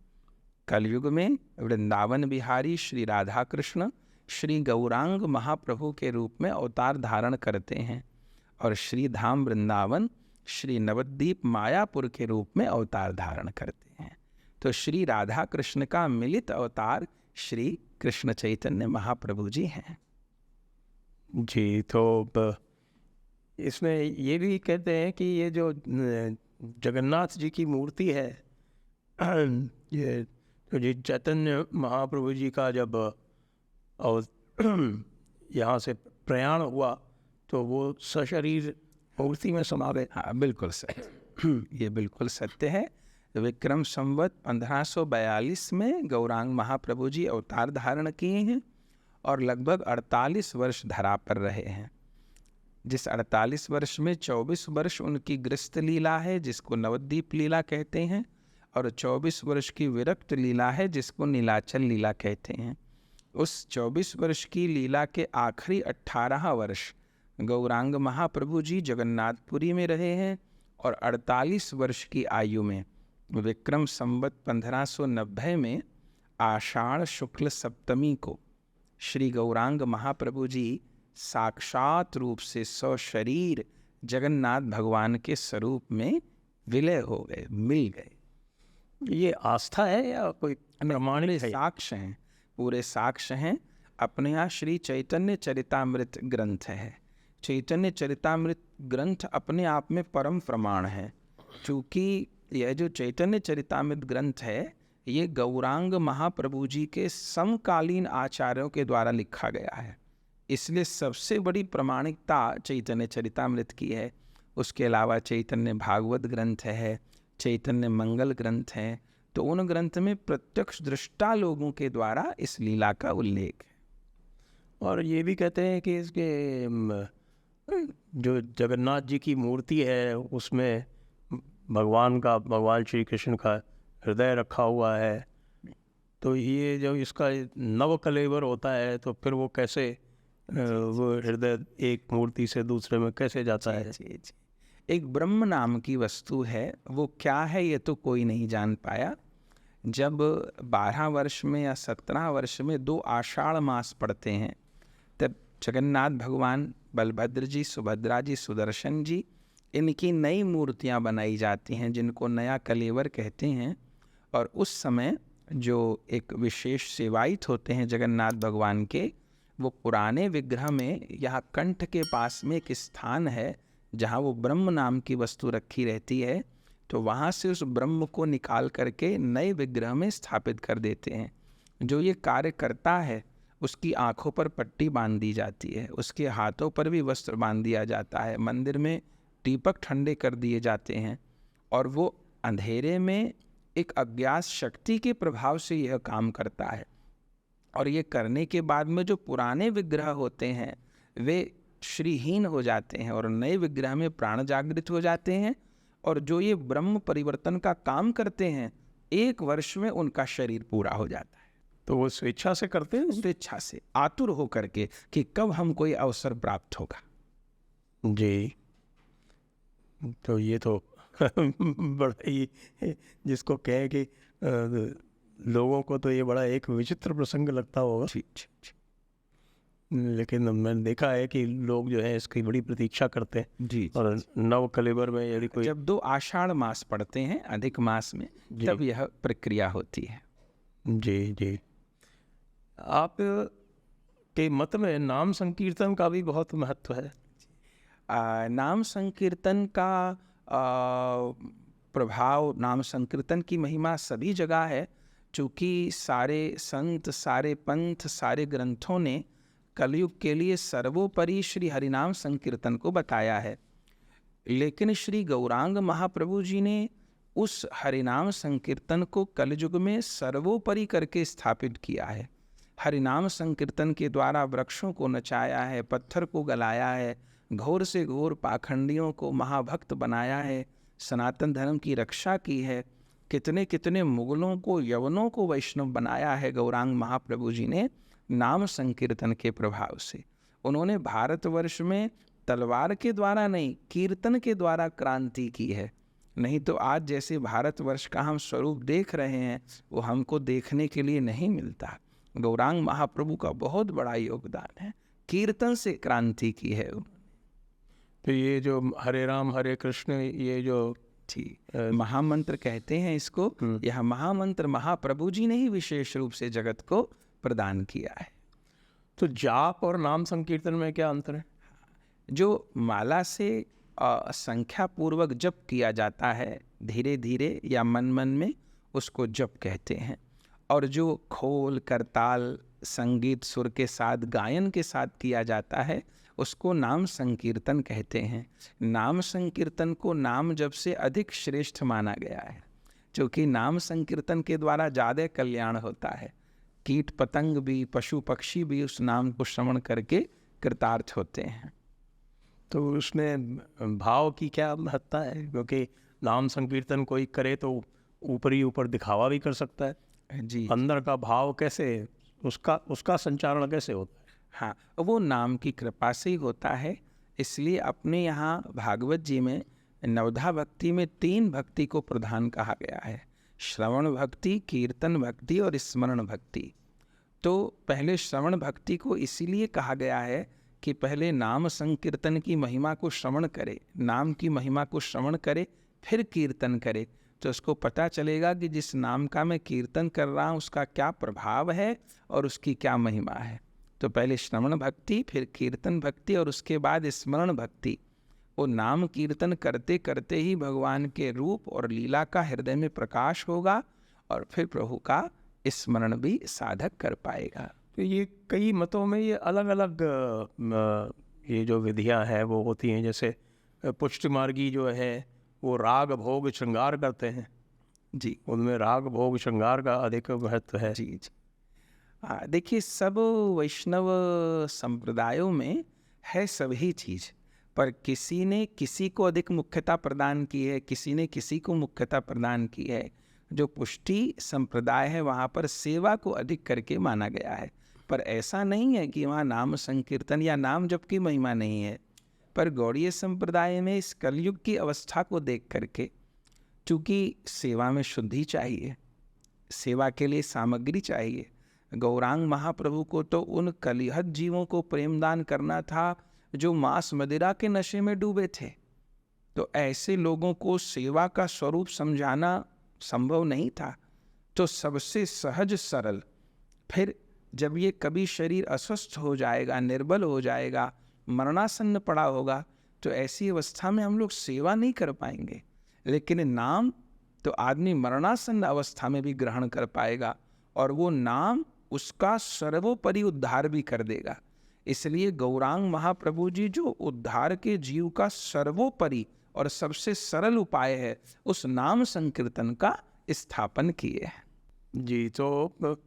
कलयुग में वृंदावन बिहारी श्री राधा कृष्ण श्री गौरांग महाप्रभु के रूप में अवतार धारण करते हैं और श्री धाम वृंदावन श्री नवद्वीप मायापुर के रूप में अवतार धारण करते हैं। तो श्री राधा कृष्ण का मिलित अवतार श्री कृष्ण चैतन्य महाप्रभु जी हैं। जी, तो इसमें ये भी कहते हैं कि ये जो जगन्नाथ जी की मूर्ति है, ये तो जी चैतन्य महाप्रभु जी का जब यहाँ से प्रयाण हुआ तो वो सशरीर मूर्ति में समा गए। हाँ, बिल्कुल सत्य। ये बिल्कुल सत्य है। विक्रम संवत 1542 में गौरांग महाप्रभु जी अवतार धारण किए हैं और लगभग 48 वर्ष धरा पर रहे हैं। जिस 48 वर्ष में 24 वर्ष उनकी गृहस्थ लीला है जिसको नवद्वीप लीला कहते हैं और 24 वर्ष की विरक्त लीला है जिसको नीलाचल लीला कहते हैं। उस 24 वर्ष की लीला के आखिरी 18 वर्ष गौरांग महाप्रभु जी जगन्नाथपुरी में रहे हैं और 48 वर्ष की आयु में विक्रम संवत 1590 में आषाढ़ शुक्ल सप्तमी को श्री गौरांग महाप्रभु जी साक्षात रूप से सशरीर जगन्नाथ भगवान के स्वरूप में विलय हो गए, मिल गए। ये आस्था है या कोई प्रमाणिक है? साक्ष्य हैं, पूरे साक्ष्य हैं। अपने यहाँ श्री चैतन्य चरितामृत ग्रंथ है। चैतन्य चरितामृत ग्रंथ अपने आप में परम प्रमाण है, क्योंकि यह जो चैतन्य चरितामृत ग्रंथ है ये गौरांग महाप्रभु जी के समकालीन आचार्यों के द्वारा लिखा गया है, इसलिए सबसे बड़ी प्रामाणिकता चैतन्य चरितामृत की है। उसके अलावा चैतन्य भागवत ग्रंथ है, चैतन्य मंगल ग्रंथ है, तो उन ग्रंथ में प्रत्यक्ष दृष्टा लोगों के द्वारा इस लीला का उल्लेख है। और ये भी कहते हैं कि इसके जो जगन्नाथ जी की मूर्ति है उसमें भगवान श्री कृष्ण का हृदय रखा हुआ है, तो ये जो इसका नव कलेवर होता है तो फिर वो कैसे वो हृदय एक मूर्ति से दूसरे में कैसे जाता है? जी। एक ब्रह्म नाम की वस्तु है, वो क्या है ये तो कोई नहीं जान पाया। जब 12 वर्ष में या 17 वर्ष में 2 आषाढ़ मास पड़ते हैं तब जगन्नाथ भगवान, बलभद्र जी, सुभद्रा जी, सुदर्शन जी, इनकी नई मूर्तियां बनाई जाती हैं जिनको नया कलेवर कहते हैं। और उस समय जो एक विशेष सेवायित होते हैं जगन्नाथ भगवान के, वो पुराने विग्रह में यहाँ कंठ के पास में एक स्थान है जहाँ वो ब्रह्म नाम की वस्तु रखी रहती है, तो वहाँ से उस ब्रह्म को निकाल करके नए विग्रह में स्थापित कर देते हैं। जो ये कार्य करता है उसकी आँखों पर पट्टी बांध दी जाती है, उसके हाथों पर भी वस्त्र बांध दिया जाता है, मंदिर में दीपक ठंडे कर दिए जाते हैं, और वो अंधेरे में एक अज्ञात शक्ति के प्रभाव से यह काम करता है। और ये करने के बाद में जो पुराने विग्रह होते हैं वे श्रीहीन हो जाते हैं और नए विग्रह में प्राण जागृत हो जाते हैं, और जो ये ब्रह्म परिवर्तन का काम करते हैं 1 वर्ष में उनका शरीर पूरा हो जाता है। तो वो स्वेच्छा से करते हैं? स्वेच्छा से, आतुर हो करके कि कब हम कोई अवसर प्राप्त होगा। जी, तो ये तो बड़ा ही, जिसको कहें कि लोगों को तो ये बड़ा एक विचित्र प्रसंग लगता होगा, लेकिन मैंने देखा है कि लोग जो है इसकी बड़ी प्रतीक्षा करते हैं। जी। और नव कलेवर में यदि कोई जब 2 आषाढ़ मास पड़ते हैं अधिक मास में, तब यह प्रक्रिया होती है। जी। आप के मत में नाम संकीर्तन का भी बहुत महत्व है। नाम संकीर्तन का प्रभाव, नाम संकीर्तन की महिमा सभी जगह है, चूँकि सारे संत, सारे पंथ, सारे ग्रंथों ने कलयुग के लिए सर्वोपरि श्री हरिनाम संकीर्तन को बताया है। लेकिन श्री गौरांग महाप्रभु जी ने उस हरिनाम संकीर्तन को कलयुग में सर्वोपरि करके स्थापित किया है। हरिनाम संकीर्तन के द्वारा वृक्षों को नचाया है, पत्थर को गलाया है, घोर से घोर पाखंडियों को महाभक्त बनाया है, सनातन धर्म की रक्षा की है, कितने कितने मुगलों को, यवनों को वैष्णव बनाया है गौरांग महाप्रभु जी ने नाम संकीर्तन के प्रभाव से। उन्होंने भारतवर्ष में तलवार के द्वारा नहीं, कीर्तन के द्वारा क्रांति की है। नहीं तो आज जैसे भारतवर्ष का हम स्वरूप देख रहे हैं वो हमको देखने के लिए नहीं मिलता। गौरांग महाप्रभु का बहुत बड़ा योगदान है, कीर्तन से क्रांति की है। तो ये जो हरे राम हरे कृष्ण, ये जो महामंत्र कहते हैं इसको, यह महामंत्र महाप्रभु जी ने ही विशेष रूप से जगत को प्रदान किया है। तो जाप और नाम संकीर्तन में क्या अंतर है? जो माला से संख्या पूर्वक जप किया जाता है धीरे धीरे या मन मन में, उसको जप कहते हैं। और जो खोल, करताल, संगीत, सुर के साथ, गायन के साथ किया जाता है उसको नाम संकीर्तन कहते हैं। नाम संकीर्तन को नाम जप से अधिक श्रेष्ठ माना गया है, क्योंकि नाम संकीर्तन के द्वारा ज़्यादा कल्याण होता है। कीट पतंग भी, पशु पक्षी भी उस नाम को श्रवण करके कृतार्थ होते हैं। तो उसमें भाव की क्या महत्ता है? क्योंकि नाम संकीर्तन कोई करे तो ऊपर ही ऊपर दिखावा भी कर सकता है जी। अंदर का भाव कैसे, उसका संचारण कैसे होता है? हाँ, वो नाम की कृपा से ही होता है। इसलिए अपने यहाँ भागवत जी में नवधा भक्ति में 3 भक्ति को प्रधान कहा गया है, श्रवण भक्ति, कीर्तन भक्ति और स्मरण भक्ति। तो पहले श्रवण भक्ति को इसीलिए कहा गया है कि पहले नाम संकीर्तन की महिमा को श्रवण करे, नाम की महिमा को श्रवण करे, फिर कीर्तन करे, तो उसको पता चलेगा कि जिस नाम का मैं कीर्तन कर रहा हूँ उसका क्या प्रभाव है और उसकी क्या महिमा है। तो पहले श्रवण भक्ति, फिर कीर्तन भक्ति और उसके बाद स्मरण भक्ति। वो नाम कीर्तन करते करते ही भगवान के रूप और लीला का हृदय में प्रकाश होगा और फिर प्रभु का स्मरण भी साधक कर पाएगा। तो ये कई मतों में ये अलग अलग ये जो विधियां हैं वो होती हैं। जैसे पुष्टि मार्गी जो है वो राग भोग श्रृंगार करते हैं जी, उनमें राग भोग श्रृंगार का अधिक महत्व है। जी जी। हाँ, देखिए सब वैष्णव संप्रदायों में है सभी चीज़, पर किसी ने किसी को अधिक मुख्यता प्रदान की है, किसी ने किसी को मुख्यता प्रदान की है। जो पुष्टि संप्रदाय है वहाँ पर सेवा को अधिक करके माना गया है, पर ऐसा नहीं है कि वहाँ नाम संकीर्तन या नाम जप की महिमा नहीं है। पर गौड़ीय संप्रदाय में इस कलयुग की अवस्था को देख करके, चूँकि सेवा में शुद्धि चाहिए, सेवा के लिए सामग्री चाहिए, गौरांग महाप्रभु को तो उन कलिहत जीवों को प्रेमदान करना था जो मांस मदिरा के नशे में डूबे थे। तो ऐसे लोगों को सेवा का स्वरूप समझाना संभव नहीं था। तो सबसे सहज सरल, फिर जब ये कभी शरीर अस्वस्थ हो जाएगा, निर्बल हो जाएगा, मरणासन्न पड़ा होगा, तो ऐसी अवस्था में हम लोग सेवा नहीं कर पाएंगे। लेकिन नाम तो आदमी मरणासन्न अवस्था में भी ग्रहण कर पाएगा और वो नाम उसका सर्वोपरि उद्धार भी कर देगा। इसलिए गौरांग महाप्रभु जी जो उद्धार के जीव का सर्वोपरि और सबसे सरल उपाय है, उस नाम संकीर्तन का स्थापन किए हैं। जी, तो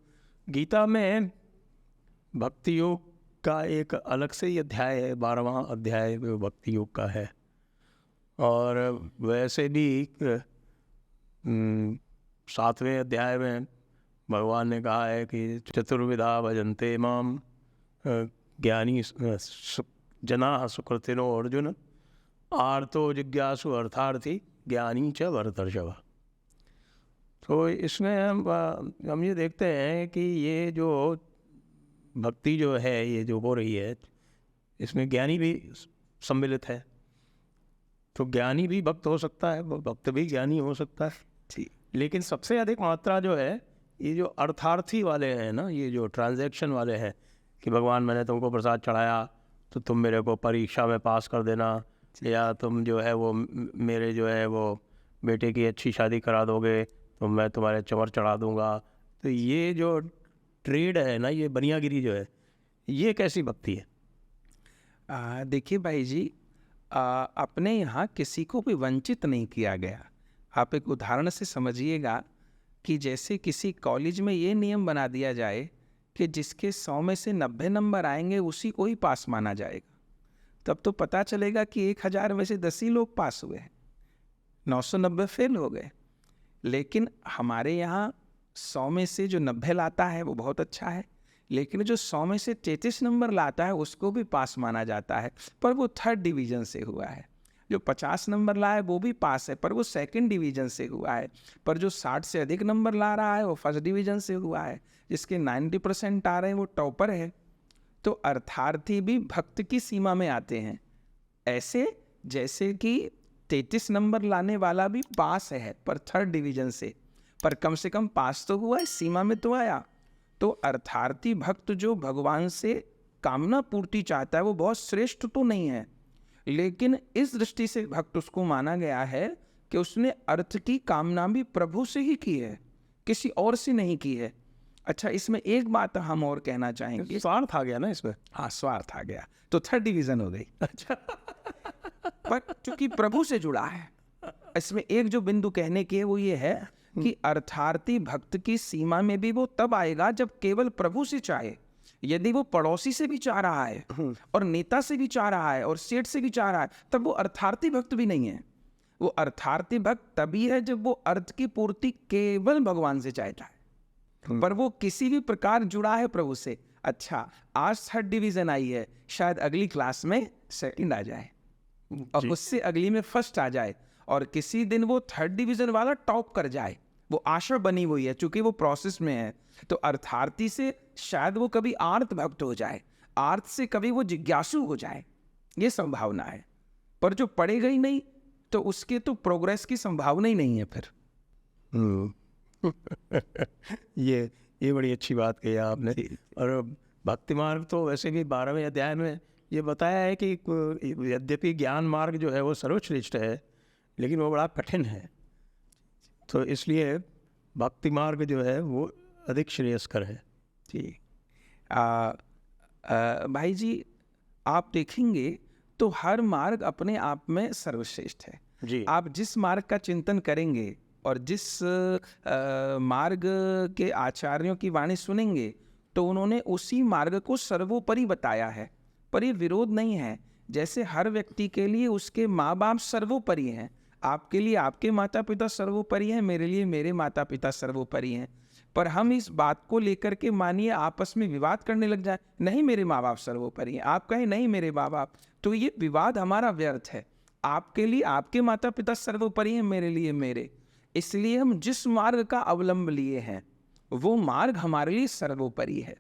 गीता में भक्ति योग का एक अलग से ही अध्याय है, 12वां अध्याय भक्ति योग का है। और वैसे भी 7वें अध्याय में भगवान ने कहा है कि चतुर्विधा भजन्ते माम ज्ञानी जना सुकृतिनो अर्जुन आर्तो जिज्ञासु अर्थार्थी ज्ञानी च भरतर्षभ। तो इसमें हम ये देखते हैं कि ये जो भक्ति जो है ये जो हो रही है इसमें ज्ञानी भी सम्मिलित है। तो ज्ञानी भी भक्त हो सकता है, भक्त भी ज्ञानी हो सकता है। जी, लेकिन सबसे अधिक मात्रा जो है ये जो अर्थार्थी वाले हैं ना, ये जो ट्रांजैक्शन वाले हैं कि भगवान मैंने तुमको प्रसाद चढ़ाया तो तुम मेरे को परीक्षा में पास कर देना, या तुम जो है वो मेरे जो है वो बेटे की अच्छी शादी करा दोगे तो मैं तुम्हारे चमर चढ़ा दूंगा। तो ये जो ट्रेड है ना, ये बनियागिरी जो है, ये कैसी भक्ति है? देखिए भाई जी, अपने यहाँ किसी को भी वंचित नहीं किया गया। आप एक उदाहरण से समझिएगा कि जैसे किसी कॉलेज में ये नियम बना दिया जाए कि जिसके 100 में से 90 नंबर आएंगे उसी को ही पास माना जाएगा, तब तो पता चलेगा कि 1000 में से 10 ही लोग पास हुए हैं, 990 फेल हो गए। लेकिन हमारे यहाँ 100 में से जो 90 लाता है वो बहुत अच्छा है, लेकिन जो 100 में से 33 नंबर लाता है उसको भी पास माना जाता है, पर वो 3rd डिवीज़न से हुआ है। जो 50 नंबर लाए वो भी पास है, पर वो 2nd डिवीज़न से हुआ है। पर जो 60 से अधिक नंबर ला रहा है वो 1st डिवीज़न से हुआ है। जिसके 90% आ रहे हैं वो टॉपर है। तो अर्थार्थी भी भक्त की सीमा में आते हैं। ऐसे जैसे कि 33 नंबर लाने वाला भी पास है पर 3rd डिवीज़न से, पर कम से कम पास तो हुआ है, सीमा में तो आया। तो अर्थार्थी भक्त जो भगवान से कामना पूर्ति चाहता है वो बहुत श्रेष्ठ तो नहीं है, लेकिन इस दृष्टि से भक्त उसको माना गया है कि उसने अर्थ की कामना भी प्रभु से ही की है, किसी और से नहीं की है। अच्छा, इसमें एक बात हम और कहना चाहेंगे, स्वार्थ आ गया ना इसमें। हाँ, स्वार्थ आ गया तो 3rd डिवीज़न हो गई। अच्छा पर चूंकि प्रभु से जुड़ा है, इसमें एक जो बिंदु कहने की है वो ये है कि अर्थार्थी भक्त की सीमा में भी वो तब आएगा जब केवल प्रभु से चाहे। यदि वो पड़ोसी से भी चाह रहा है और नेता से भी चाह रहा है और सेठ से भी चाह रहा है, तब वो अर्थार्थी भक्त भी नहीं है। वो अर्थार्थी भक्त तभी है जब वो अर्थ की पूर्ति केवल भगवान से चाहता है, पर वो किसी भी प्रकार जुड़ा है प्रभु से। अच्छा, आज 3rd डिवीज़न आई है, शायद अगली क्लास में 2nd आ जाए और उससे अगली में 1st आ जाए, और किसी दिन वो 3rd डिवीज़न वाला टॉप कर जाए, वो आशा बनी हुई है, चूंकि वो प्रोसेस में है। तो अर्थार्थी से शायद वो कभी आर्त भक्त हो जाए, आर्त से कभी वो जिज्ञासु हो जाए, ये संभावना है। पर जो पढ़ेगा ही नहीं तो उसके तो प्रोग्रेस की संभावना ही नहीं है फिर। ये बड़ी अच्छी बात कही आपने। और भक्ति मार्ग तो वैसे भी 12वें अध्याय में ये बताया है कि यद्यपि ज्ञान मार्ग जो है वो सर्वश्रेष्ठ है, लेकिन वो बड़ा कठिन है। तो इसलिए भक्ति मार्ग जो है वो अधिक श्रेयस्कर है। जी। भाई जी, आप देखेंगे तो हर मार्ग अपने आप में सर्वश्रेष्ठ है जी। आप जिस मार्ग का चिंतन करेंगे और जिस मार्ग के आचार्यों की वाणी सुनेंगे तो उन्होंने उसी मार्ग को सर्वोपरि बताया है। पर ये विरोध नहीं है। जैसे हर व्यक्ति के लिए उसके माँ बाप सर्वोपरि हैं, आपके लिए आपके माता पिता सर्वोपरि हैं, मेरे लिए मेरे माता पिता सर्वोपरि हैं। पर हम इस बात को लेकर के मानिए आपस में विवाद करने लग जाए, नहीं मेरे माँ बाप सर्वोपरि हैं, आप कहें नहीं मेरे माँ बाप, तो ये विवाद हमारा व्यर्थ है। आपके लिए आपके माता पिता सर्वोपरि हैं, मेरे लिए मेरे। इसलिए हम जिस मार्ग का अवलंब लिए हैं वो मार्ग हमारे लिए सर्वोपरि है।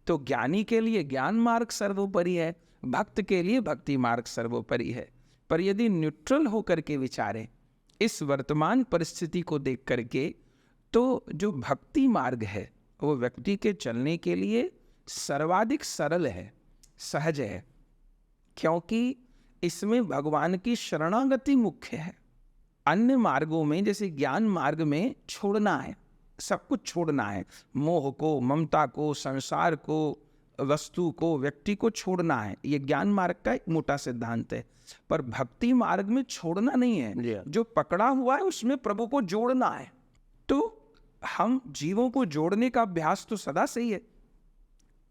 तो ज्ञानी के लिए ज्ञान मार्ग सर्वोपरि है, भक्त के लिए भक्ति मार्ग सर्वोपरि है। पर यदि न्यूट्रल होकर के विचारें इस वर्तमान परिस्थिति को देख करके, तो जो भक्ति मार्ग है वो व्यक्ति के चलने के लिए सर्वाधिक सरल है, सहज है, क्योंकि इसमें भगवान की शरणागति मुख्य है। अन्य मार्गों में जैसे ज्ञान मार्ग में छोड़ना है, सब कुछ छोड़ना है, मोह को, ममता को, संसार को, वस्तु को, व्यक्ति को छोड़ना है। ये ज्ञान मार्ग का एक मोटा सिद्धांत है। पर भक्ति मार्ग में छोड़ना नहीं है, जो पकड़ा हुआ है उसमें प्रभु को जोड़ना है। तो हम जीवों को जोड़ने का अभ्यास तो सदा सही है,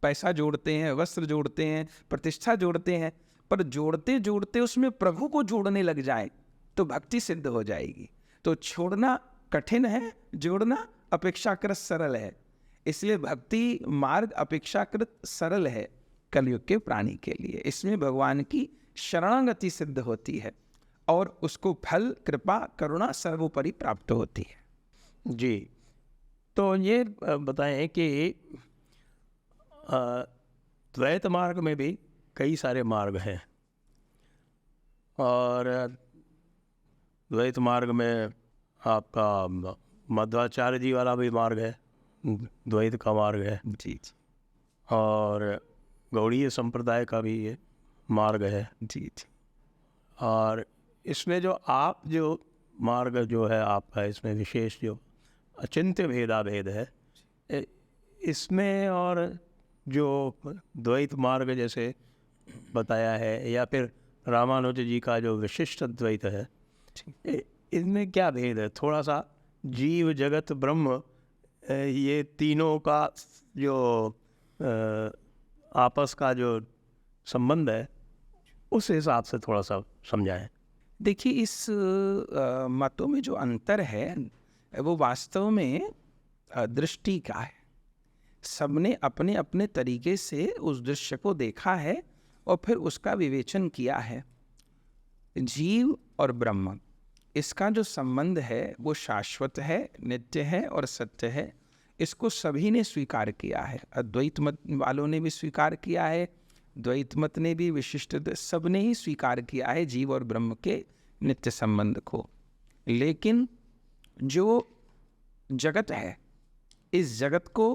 पैसा जोड़ते हैं, वस्त्र जोड़ते हैं, प्रतिष्ठा जोड़ते हैं, पर जोड़ते जोड़ते उसमें प्रभु को जोड़ने लग जाए तो भक्ति सिद्ध हो जाएगी। तो छोड़ना कठिन है, जोड़ना अपेक्षाकृत सरल है। इसलिए भक्ति मार्ग अपेक्षाकृत सरल है कलयुग के प्राणी के लिए। इसमें भगवान की शरणागति सिद्ध होती है और उसको फल, कृपा, करुणा सर्वोपरि प्राप्त होती है। जी। तो ये बताएं कि द्वैत मार्ग में भी कई सारे मार्ग हैं, और द्वैत मार्ग में आपका मध्वाचार्य जी वाला भी मार्ग है, द्वैत का मार्ग है जी। और गौड़ीय संप्रदाय का भी ये मार्ग है जी। और इसमें जो मार्ग जो है आपका, इसमें विशेष जो अचिंत्य भेदाभेद है इसमें, और जो द्वैत मार्ग जैसे बताया है, या फिर रामानुज जी का जो विशिष्ट द्वैत है, इनमें क्या भेद है? थोड़ा सा जीव, जगत, ब्रह्म, ये तीनों का जो आपस का जो संबंध है उस हिसाब से थोड़ा सा समझाएं। देखिए, इस मतों में जो अंतर है वो वास्तव में दृष्टि का है। सबने अपने अपने तरीके से उस दृश्य को देखा है और फिर उसका विवेचन किया है। जीव और ब्रह्म, इसका जो संबंध है वो शाश्वत है, नित्य है और सत्य है। इसको सभी ने स्वीकार किया है। अद्वैत मत वालों ने भी स्वीकार किया है, द्वैत मत ने भी, विशिष्ट, सबने ही स्वीकार किया है जीव और ब्रह्म के नित्य संबंध को। लेकिन जो जगत है, इस जगत को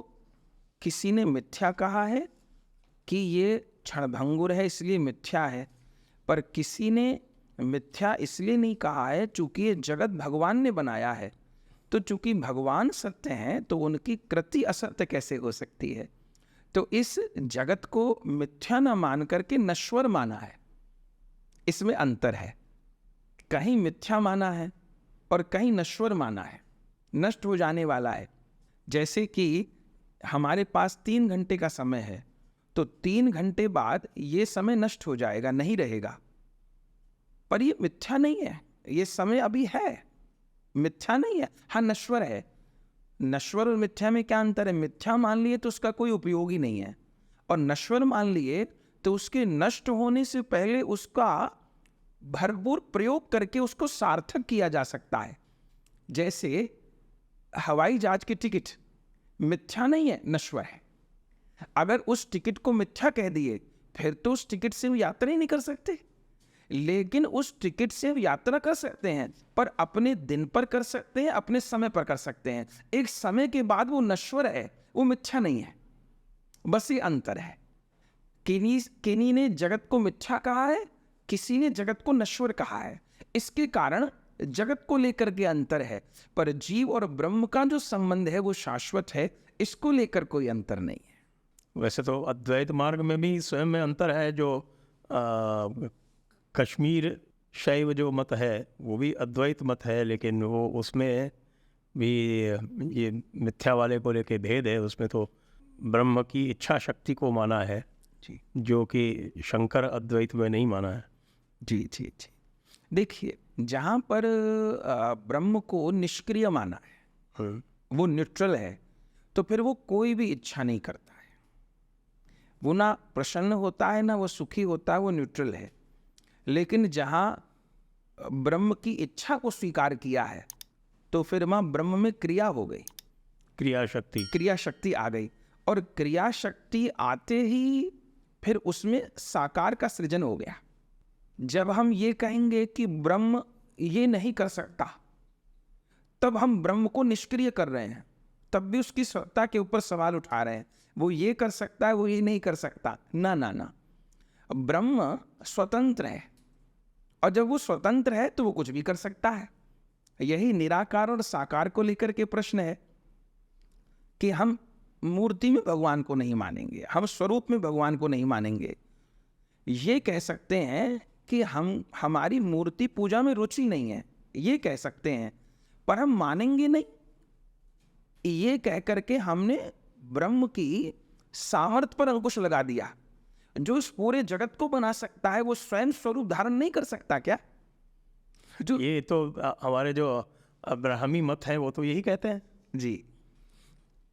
किसी ने मिथ्या कहा है कि ये क्षणभंगुर है इसलिए मिथ्या है, पर किसी ने मिथ्या इसलिए नहीं कहा है चूंकि ये जगत भगवान ने बनाया है। तो चूंकि भगवान सत्य हैं तो उनकी कृति असत्य कैसे हो सकती है? तो इस जगत को मिथ्या न मान करके नश्वर माना है। इसमें अंतर है, कहीं मिथ्या माना है और कहीं नश्वर माना है, नष्ट हो जाने वाला है। जैसे कि हमारे पास 3 घंटे का समय है, तो 3 घंटे बाद ये समय नष्ट हो जाएगा, नहीं रहेगा। पर ये मिथ्या नहीं है, ये समय अभी है, मिथ्या नहीं है। हाँ, नश्वर है। नश्वर और मिथ्या में क्या अंतर है? मिथ्या मान लिए तो उसका कोई उपयोग ही नहीं है, और नश्वर मान लिए तो उसके नष्ट होने से पहले उसका भरपूर प्रयोग करके उसको सार्थक किया जा सकता है। जैसे हवाई जहाज की टिकट मिथ्या नहीं है, नश्वर है। अगर उस टिकट को मिथ्या कह दिए फिर तो उस टिकट से वो यात्रा ही नहीं कर सकते। लेकिन उस टिकट से वो यात्रा कर सकते हैं, पर अपने दिन पर कर सकते हैं, अपने समय पर कर सकते हैं। एक समय के बाद वो नश्वर है, वो मिथ्या नहीं है। बस ये अंतर है। किन्हीं ने जगत को मिथ्या कहा है, किसी ने जगत को नश्वर कहा है। इसके कारण जगत को लेकर के अंतर है, पर जीव और ब्रह्म का जो संबंध है वो शाश्वत है, इसको लेकर कोई अंतर नहीं है। वैसे तो अद्वैत मार्ग में भी स्वयं में अंतर है। जो कश्मीर शैव जो मत है वो भी अद्वैत मत है, लेकिन वो उसमें भी ये मिथ्या वाले को लेके भेद है। उसमें तो ब्रह्म की इच्छा शक्ति को माना है जी जो कि शंकर अद्वैत में नहीं माना है। जी जी जी। देखिए, जहाँ पर ब्रह्म को निष्क्रिय माना है, वो न्यूट्रल है, तो फिर वो कोई भी इच्छा नहीं करता है। वो ना प्रसन्न होता है, ना वो सुखी होता है, वो न्यूट्रल है। लेकिन जहाँ ब्रह्म की इच्छा को स्वीकार किया है तो फिर वहाँ ब्रह्म में क्रिया हो गई, क्रिया शक्ति क्रिया शक्ति आ गई। और क्रिया शक्ति आते ही फिर उसमें साकार का सृजन हो गया। जब हम ये कहेंगे कि ब्रह्म ये नहीं कर सकता, तब हम ब्रह्म को निष्क्रिय कर रहे हैं, तब भी उसकी सत्ता के ऊपर सवाल उठा रहे हैं। वो ये कर सकता है, वो ये नहीं कर सकता। ना ना ना, ब्रह्म स्वतंत्र है, और जब वो स्वतंत्र है तो वो कुछ भी कर सकता है। यही निराकार और साकार को लेकर के प्रश्न है कि हम मूर्ति में भगवान को नहीं मानेंगे, हम स्वरूप में भगवान को नहीं मानेंगे। ये कह सकते हैं कि हमारी मूर्ति पूजा में रुचि नहीं है, ये कह सकते हैं, पर हम मानेंगे नहीं। ये कह करके हमने ब्रह्म की सामर्थ्य पर अंकुश लगा दिया। जो इस पूरे जगत को बना सकता है वो स्वयं स्वरूप धारण नहीं कर सकता क्या? जो ये तो हमारे जो अब्राहमी मत है वो तो यही कहते हैं। जी,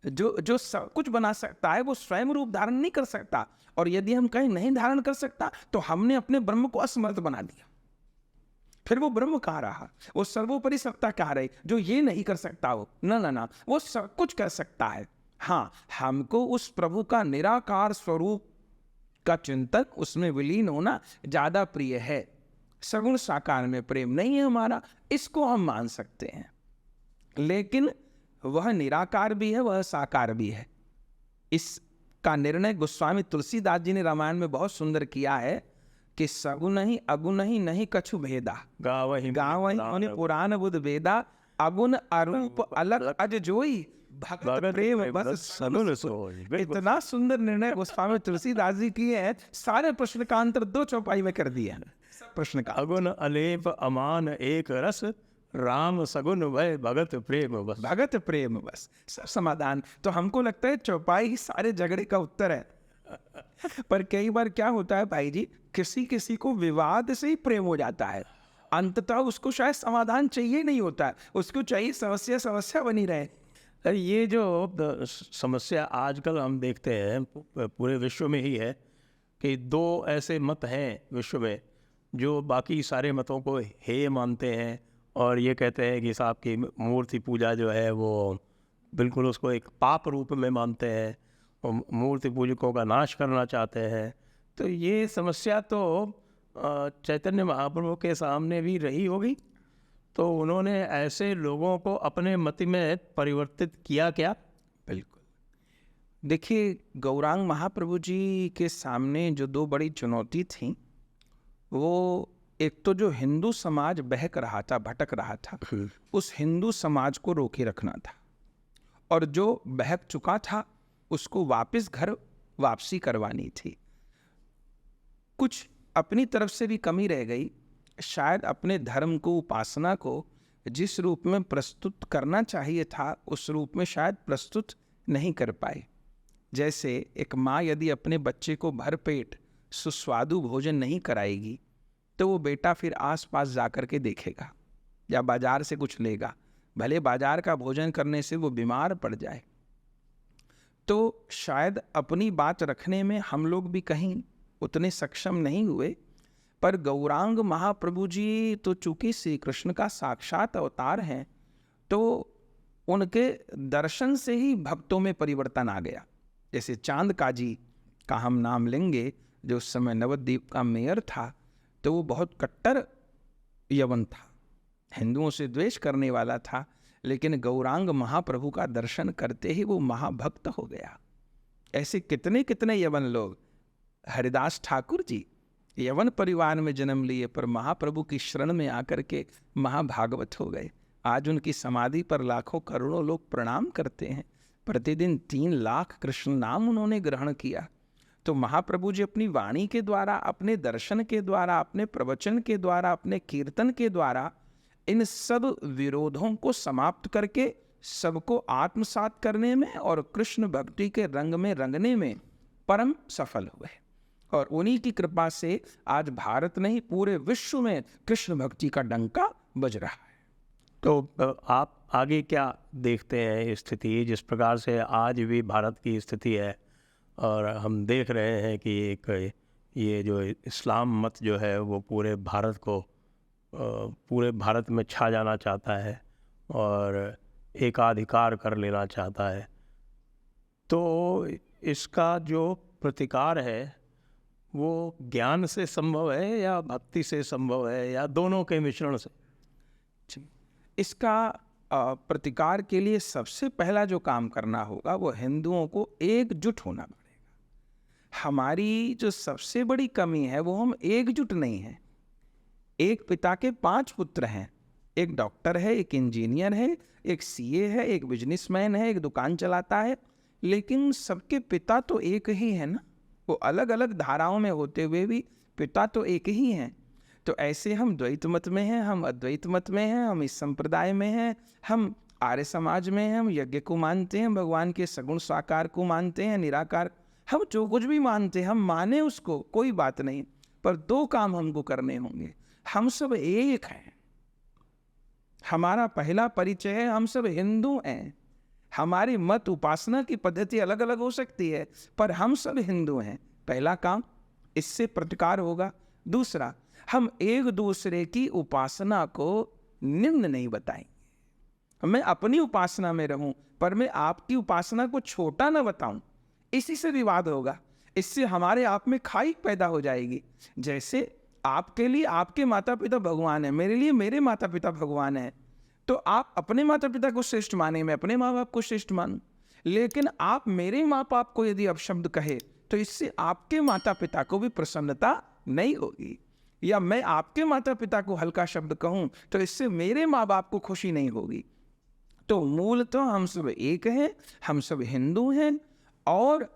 जो सब कुछ बना सकता है वो स्वयं रूप धारण नहीं कर सकता। और यदि हम कहें नहीं धारण कर सकता तो हमने अपने ब्रह्म को असमर्थ बना दिया। फिर वो ब्रह्म कहाँ रहा? वो सर्वोपरि सत्ता कहाँ रही जो ये नहीं कर सकता हो? ना ना ना, वो सब कुछ कर सकता है। हाँ, हमको उस प्रभु का निराकार स्वरूप का चिंतन, उसमें विलीन होना ज्यादा प्रिय है। सगुण साकार में प्रेम नहीं है हमारा, इसको हम मान सकते हैं। लेकिन वह निराकार भी है, वह साकार भी है। इसका निर्णय गोस्वामी तुलसीदास जी ने रामायण में बहुत सुंदर किया है कि सगुण ही अगुण ही नहीं कछु भेदा, गावहि गावहि पुराण बुध वेदा, अगुण अरूप अलग अज जोई, भगत प्रेम बस सगुण सोई। इतना सुंदर निर्णय गोस्वामी तुलसीदास जी किए हैं, सारे प्रश्न का अंतर 2 चौपाई में कर दिया है। प्रश्न का अगुण अलेप अमान एक रस, राम सगुण भय भगत प्रेम बस। भगत प्रेम बस, सब समाधान। तो हमको लगता है चौपाई ही सारे झगड़े का उत्तर है। पर कई बार क्या होता है भाई जी, किसी किसी को विवाद से ही प्रेम हो जाता है, अंततः उसको शायद समाधान चाहिए नहीं होता है, उसको चाहिए समस्या बनी रहे। अरे ये जो समस्या आजकल हम देखते हैं पूरे विश्व में ही है कि 2 ऐसे मत हैं विश्व में जो बाकी सारे मतों को हेय मानते हैं और ये कहते हैं कि साहब की मूर्ति पूजा जो है वो बिल्कुल उसको एक पाप रूप में मानते हैं और मूर्ति पूजकों का नाश करना चाहते हैं। तो ये समस्या तो चैतन्य महाप्रभु के सामने भी रही होगी, तो उन्होंने ऐसे लोगों को अपने मत में परिवर्तित किया क्या? बिल्कुल। देखिए, गौरांग महाप्रभु जी के सामने जो 2 बड़ी चुनौती थी, वो एक तो जो हिंदू समाज बहक रहा था, भटक रहा था, उस हिंदू समाज को रोके रखना था, और जो बहक चुका था उसको वापस घर वापसी करवानी थी। कुछ अपनी तरफ से भी कमी रह गई, शायद अपने धर्म को, उपासना को जिस रूप में प्रस्तुत करना चाहिए था उस रूप में शायद प्रस्तुत नहीं कर पाए। जैसे एक माँ यदि अपने बच्चे को भरपेट सुस्वादु भोजन नहीं कराएगी तो वो बेटा फिर आसपास जाकर के देखेगा या बाजार से कुछ लेगा, भले बाजार का भोजन करने से वो बीमार पड़ जाए। तो शायद अपनी बात रखने में हम लोग भी कहीं उतने सक्षम नहीं हुए, पर गौरांग महाप्रभु जी तो चूंकि श्री कृष्ण का साक्षात अवतार हैं, तो उनके दर्शन से ही भक्तों में परिवर्तन आ गया। जैसे चांद काजी का हम नाम लेंगे, जो उस समय नवद्वीप का मेयर था, तो वो बहुत कट्टर यवन था, हिंदुओं से द्वेष करने वाला था, लेकिन गौरांग महाप्रभु का दर्शन करते ही वो महाभक्त हो गया। ऐसे कितने कितने यवन लोग, हरिदास ठाकुर जी यवन परिवार में जन्म लिए पर महाप्रभु की शरण में आकर के महाभागवत हो गए। आज उनकी समाधि पर लाखों करोड़ों लोग प्रणाम करते हैं। प्रतिदिन 3 लाख कृष्ण नाम उन्होंने ग्रहण किया। तो महाप्रभु जी अपनी वाणी के द्वारा, अपने दर्शन के द्वारा, अपने प्रवचन के द्वारा, अपने कीर्तन के द्वारा इन सब विरोधों को समाप्त करके सबको आत्मसात करने में और कृष्ण भक्ति के रंग में रंगने में परम सफल हुए। और उन्हीं की कृपा से आज भारत नहीं पूरे विश्व में कृष्ण भक्ति का डंका बज रहा है। तो आप आगे क्या देखते हैं स्थिति, जिस प्रकार से आज भी भारत की स्थिति है और हम देख रहे हैं कि एक ये जो इस्लाम मत जो है वो पूरे भारत में छा जाना चाहता है और एकाधिकार कर लेना चाहता है, तो इसका जो प्रतिकार है वो ज्ञान से संभव है या भक्ति से संभव है या दोनों के मिश्रण से? इसका प्रतिकार के लिए सबसे पहला जो काम करना होगा वो हिंदुओं को एकजुट होना पड़ेगा। हमारी जो सबसे बड़ी कमी है वो हम एकजुट नहीं हैं। एक पिता के 5 पुत्र हैं, एक डॉक्टर है, एक इंजीनियर है, एक सीए है, एक बिजनेसमैन है, एक दुकान चलाता है, लेकिन सबके पिता तो एक ही है ना। वो अलग अलग धाराओं में होते हुए भी पिता तो एक ही हैं। तो ऐसे हम द्वैत मत में हैं, हम अद्वैत मत में हैं, हम इस संप्रदाय में हैं, हम आर्य समाज में हैं, हम यज्ञ को मानते हैं, भगवान के सगुण साकार को मानते हैं, निराकार, हम जो कुछ भी मानते हैं हम माने उसको, कोई बात नहीं, पर 2 काम हमको करने होंगे। हम सब एक हैं। हमारा पहला परिचय है, हम सब हिंदू हैं। हमारी मत उपासना की पद्धति अलग अलग हो सकती है, पर हम सब हिंदू हैं। पहला काम, इससे प्रतिकार होगा। दूसरा, हम एक दूसरे की उपासना को निम्न नहीं बताएंगे। मैं अपनी उपासना में रहूं पर मैं आपकी उपासना को छोटा ना बताऊं, इसी से विवाद होगा। इससे हमारे आप में खाई पैदा हो जाएगी। जैसे आपके लिए आपके माता पिता भगवान है, मेरे लिए मेरे माता पिता भगवान है, तो आप अपने माता पिता को श्रेष्ठ माने, मैं अपने माँ बाप को श्रेष्ठ मानूं। लेकिन आप मेरे माँ बाप को यदि अपशब्द कहे तो इससे आपके माता पिता को भी प्रसन्नता नहीं होगी, या मैं आपके माता पिता को हल्का शब्द कहूं तो इससे मेरे माँ बाप को खुशी नहीं होगी। तो मूल तो हम सब एक हैं, हम सब हिंदू हैं और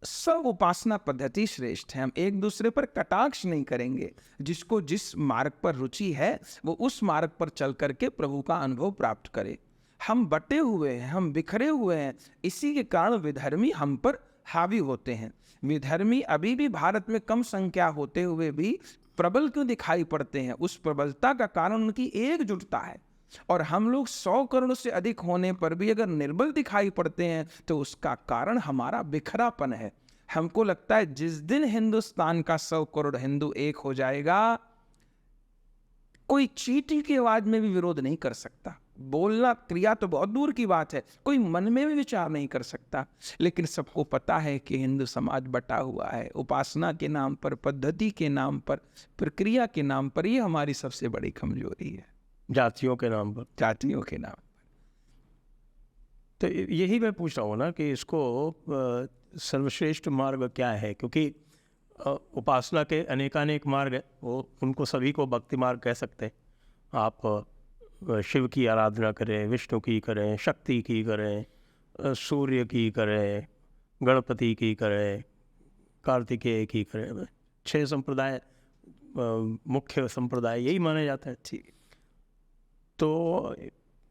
सब उपासना पद्धति श्रेष्ठ है। हम एक दूसरे पर कटाक्ष नहीं करेंगे। जिसको जिस मार्ग पर रुचि है वो उस मार्ग पर चल करके प्रभु का अनुभव प्राप्त करे। हम बटे हुए हैं, हम बिखरे हुए हैं, इसी के कारण विधर्मी हम पर हावी होते हैं। विधर्मी अभी भी भारत में कम संख्या होते हुए भी प्रबल क्यों दिखाई पड़ते हैं? उस प्रबलता का कारण उनकी एकजुटता है। और हम लोग 100 करोड़ से अधिक होने पर भी अगर निर्बल दिखाई पड़ते हैं तो उसका कारण हमारा बिखरापन है। हमको लगता है जिस दिन हिंदुस्तान का 100 करोड़ हिंदू एक हो जाएगा, कोई चींटी की आवाज में भी विरोध नहीं कर सकता। बोलना, क्रिया तो बहुत दूर की बात है, कोई मन में भी विचार नहीं कर सकता। लेकिन सबको पता है कि हिंदू समाज बटा हुआ है, उपासना के नाम पर, पद्धति के नाम पर, प्रक्रिया के नाम पर। ये हमारी सबसे बड़ी कमजोरी है, जातियों के नाम पर, जातियों के नाम पर। तो यही मैं पूछ रहा हूँ ना कि इसको सर्वश्रेष्ठ मार्ग क्या है? क्योंकि उपासना के अनेकानेक मार्ग है, वो उनको सभी को भक्ति मार्ग कह सकते हैं। आप शिव की आराधना करें, विष्णु की करें, शक्ति की करें, सूर्य की करें, गणपति की करें, कार्तिकेय की करें। 6 संप्रदाय मुख्य संप्रदाय यही माने जाते हैं। ठीक, तो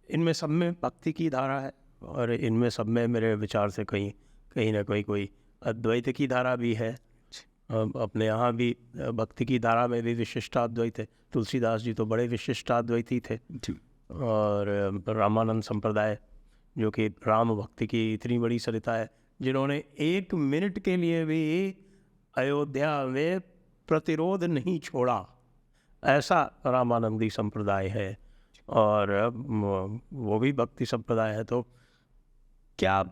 इनमें सब में भक्ति की धारा है और इनमें सब में मेरे विचार से कहीं ना कोई अद्वैत की धारा भी है। अपने यहाँ भी भक्ति की धारा में भी विशिष्टाद्वैत है। तुलसीदास जी तो बड़े विशिष्टाद्वैती थे। और रामानंद संप्रदाय जो कि राम भक्ति की इतनी बड़ी सरिता है, जिन्होंने 1 मिनट के लिए भी अयोध्या में प्रतिरोध नहीं छोड़ा, ऐसा रामानंदी संप्रदाय है। और वो भी भक्ति संप्रदाय है। तो क्या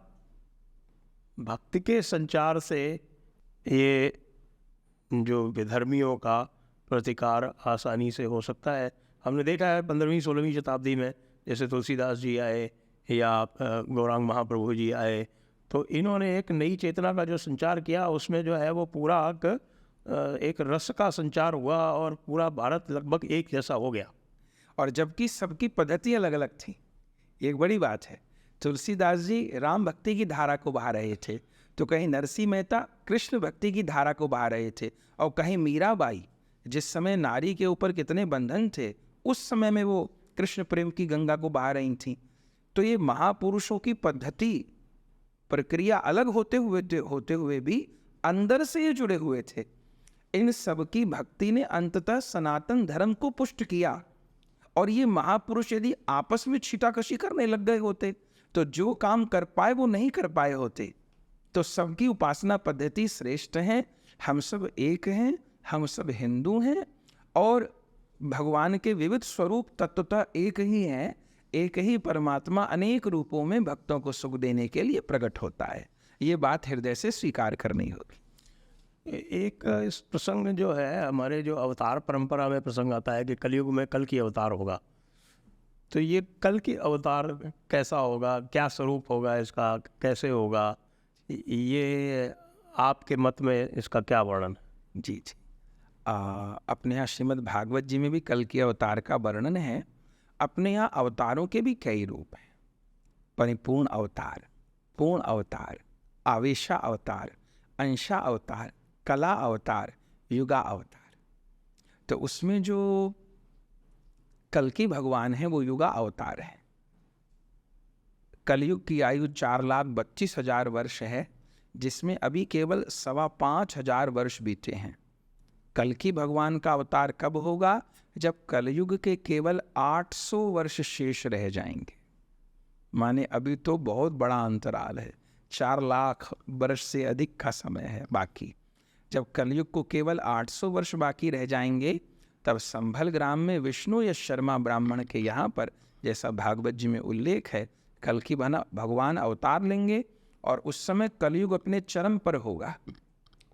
भक्ति के संचार से ये जो विधर्मियों का प्रतिकार आसानी से हो सकता है? हमने देखा है 15वीं-16वीं शताब्दी में जैसे तुलसीदास जी आए या गौरांग महाप्रभु जी आए, तो इन्होंने एक नई चेतना का जो संचार किया उसमें जो है वो पूरा एक रस का संचार हुआ और पूरा भारत लगभग एक जैसा हो गया। और जबकि सबकी पद्धति अलग अलग थी, एक बड़ी बात है। तुलसीदास जी राम भक्ति की धारा को बहा रहे थे, तो कहीं नरसिंह मेहता कृष्ण भक्ति की धारा को बहा रहे थे, और कहीं मीराबाई जिस समय नारी के ऊपर कितने बंधन थे उस समय में वो कृष्ण प्रेम की गंगा को बहा रही थी। तो ये महापुरुषों की पद्धति प्रक्रिया अलग होते हुए भी अंदर से ये जुड़े हुए थे। इन सबकी भक्ति ने अंततः सनातन धर्म को पुष्ट किया। और ये महापुरुष यदि आपस में छीटाकशी करने लग गए होते तो जो काम कर पाए वो नहीं कर पाए होते। तो सबकी उपासना पद्धति श्रेष्ठ है, हम सब एक हैं, हम सब हिंदू हैं, और भगवान के विविध स्वरूप तत्वतः एक ही हैं। एक ही परमात्मा अनेक रूपों में भक्तों को सुख देने के लिए प्रकट होता है। ये बात हृदय से स्वीकार करनी होगी। एक इस प्रसंग जो है, हमारे जो अवतार परंपरा में प्रसंग आता है कि कलयुग में कल की अवतार होगा, तो ये कल की अवतार कैसा होगा, क्या स्वरूप होगा इसका, कैसे होगा, ये आपके मत में इसका क्या वर्णन? जी जी, अपने यहाँ श्रीमद् भागवत जी में भी कल के अवतार का वर्णन है। अपने यहाँ अवतारों के भी कई रूप हैं। परिपूर्ण अवतार, पूर्ण अवतार, आवेशा अवतार, अंशा अवतार, कला अवतार, युगा अवतार। तो उसमें जो कल की भगवान है वो युगा अवतार है। कलयुग की आयु 4,32,000 वर्ष है, जिसमें अभी केवल 5,25,000 वर्ष बीते हैं। कल की भगवान का अवतार कब होगा? जब कलयुग के केवल 800 वर्ष शेष रह जाएंगे। माने अभी तो बहुत बड़ा अंतराल है, 4 लाख वर्ष से अधिक का समय है बाकी। जब कलयुग को केवल 800 वर्ष बाकी रह जाएंगे, तब संभल ग्राम में विष्णु यश शर्मा ब्राह्मण के यहाँ पर, जैसा भागवत जी में उल्लेख है, कल की भगवान अवतार लेंगे और उस समय कलयुग अपने चरम पर होगा।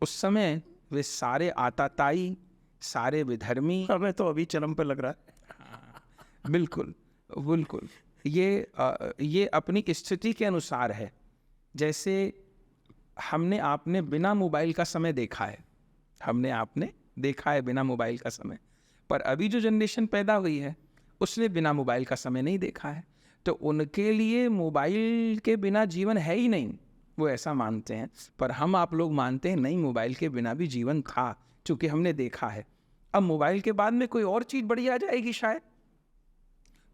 उस समय वे सारे आताताई, सारे विधर्मी, हमें तो अभी चरम पर लग रहा है। बिल्कुल बिल्कुल, ये अपनी स्थिति के अनुसार है। जैसे हमने आपने बिना मोबाइल का समय देखा है, हमने आपने देखा है बिना मोबाइल का समय, पर अभी जो जनरेशन पैदा हुई है उसने बिना मोबाइल का समय नहीं देखा है। तो उनके लिए मोबाइल के बिना जीवन है ही नहीं, वो ऐसा मानते हैं। पर हम आप लोग मानते हैं नहीं, मोबाइल के बिना भी जीवन था, चूँकि हमने देखा है। अब मोबाइल के बाद में कोई और चीज़ बड़ी आ जाएगी शायद।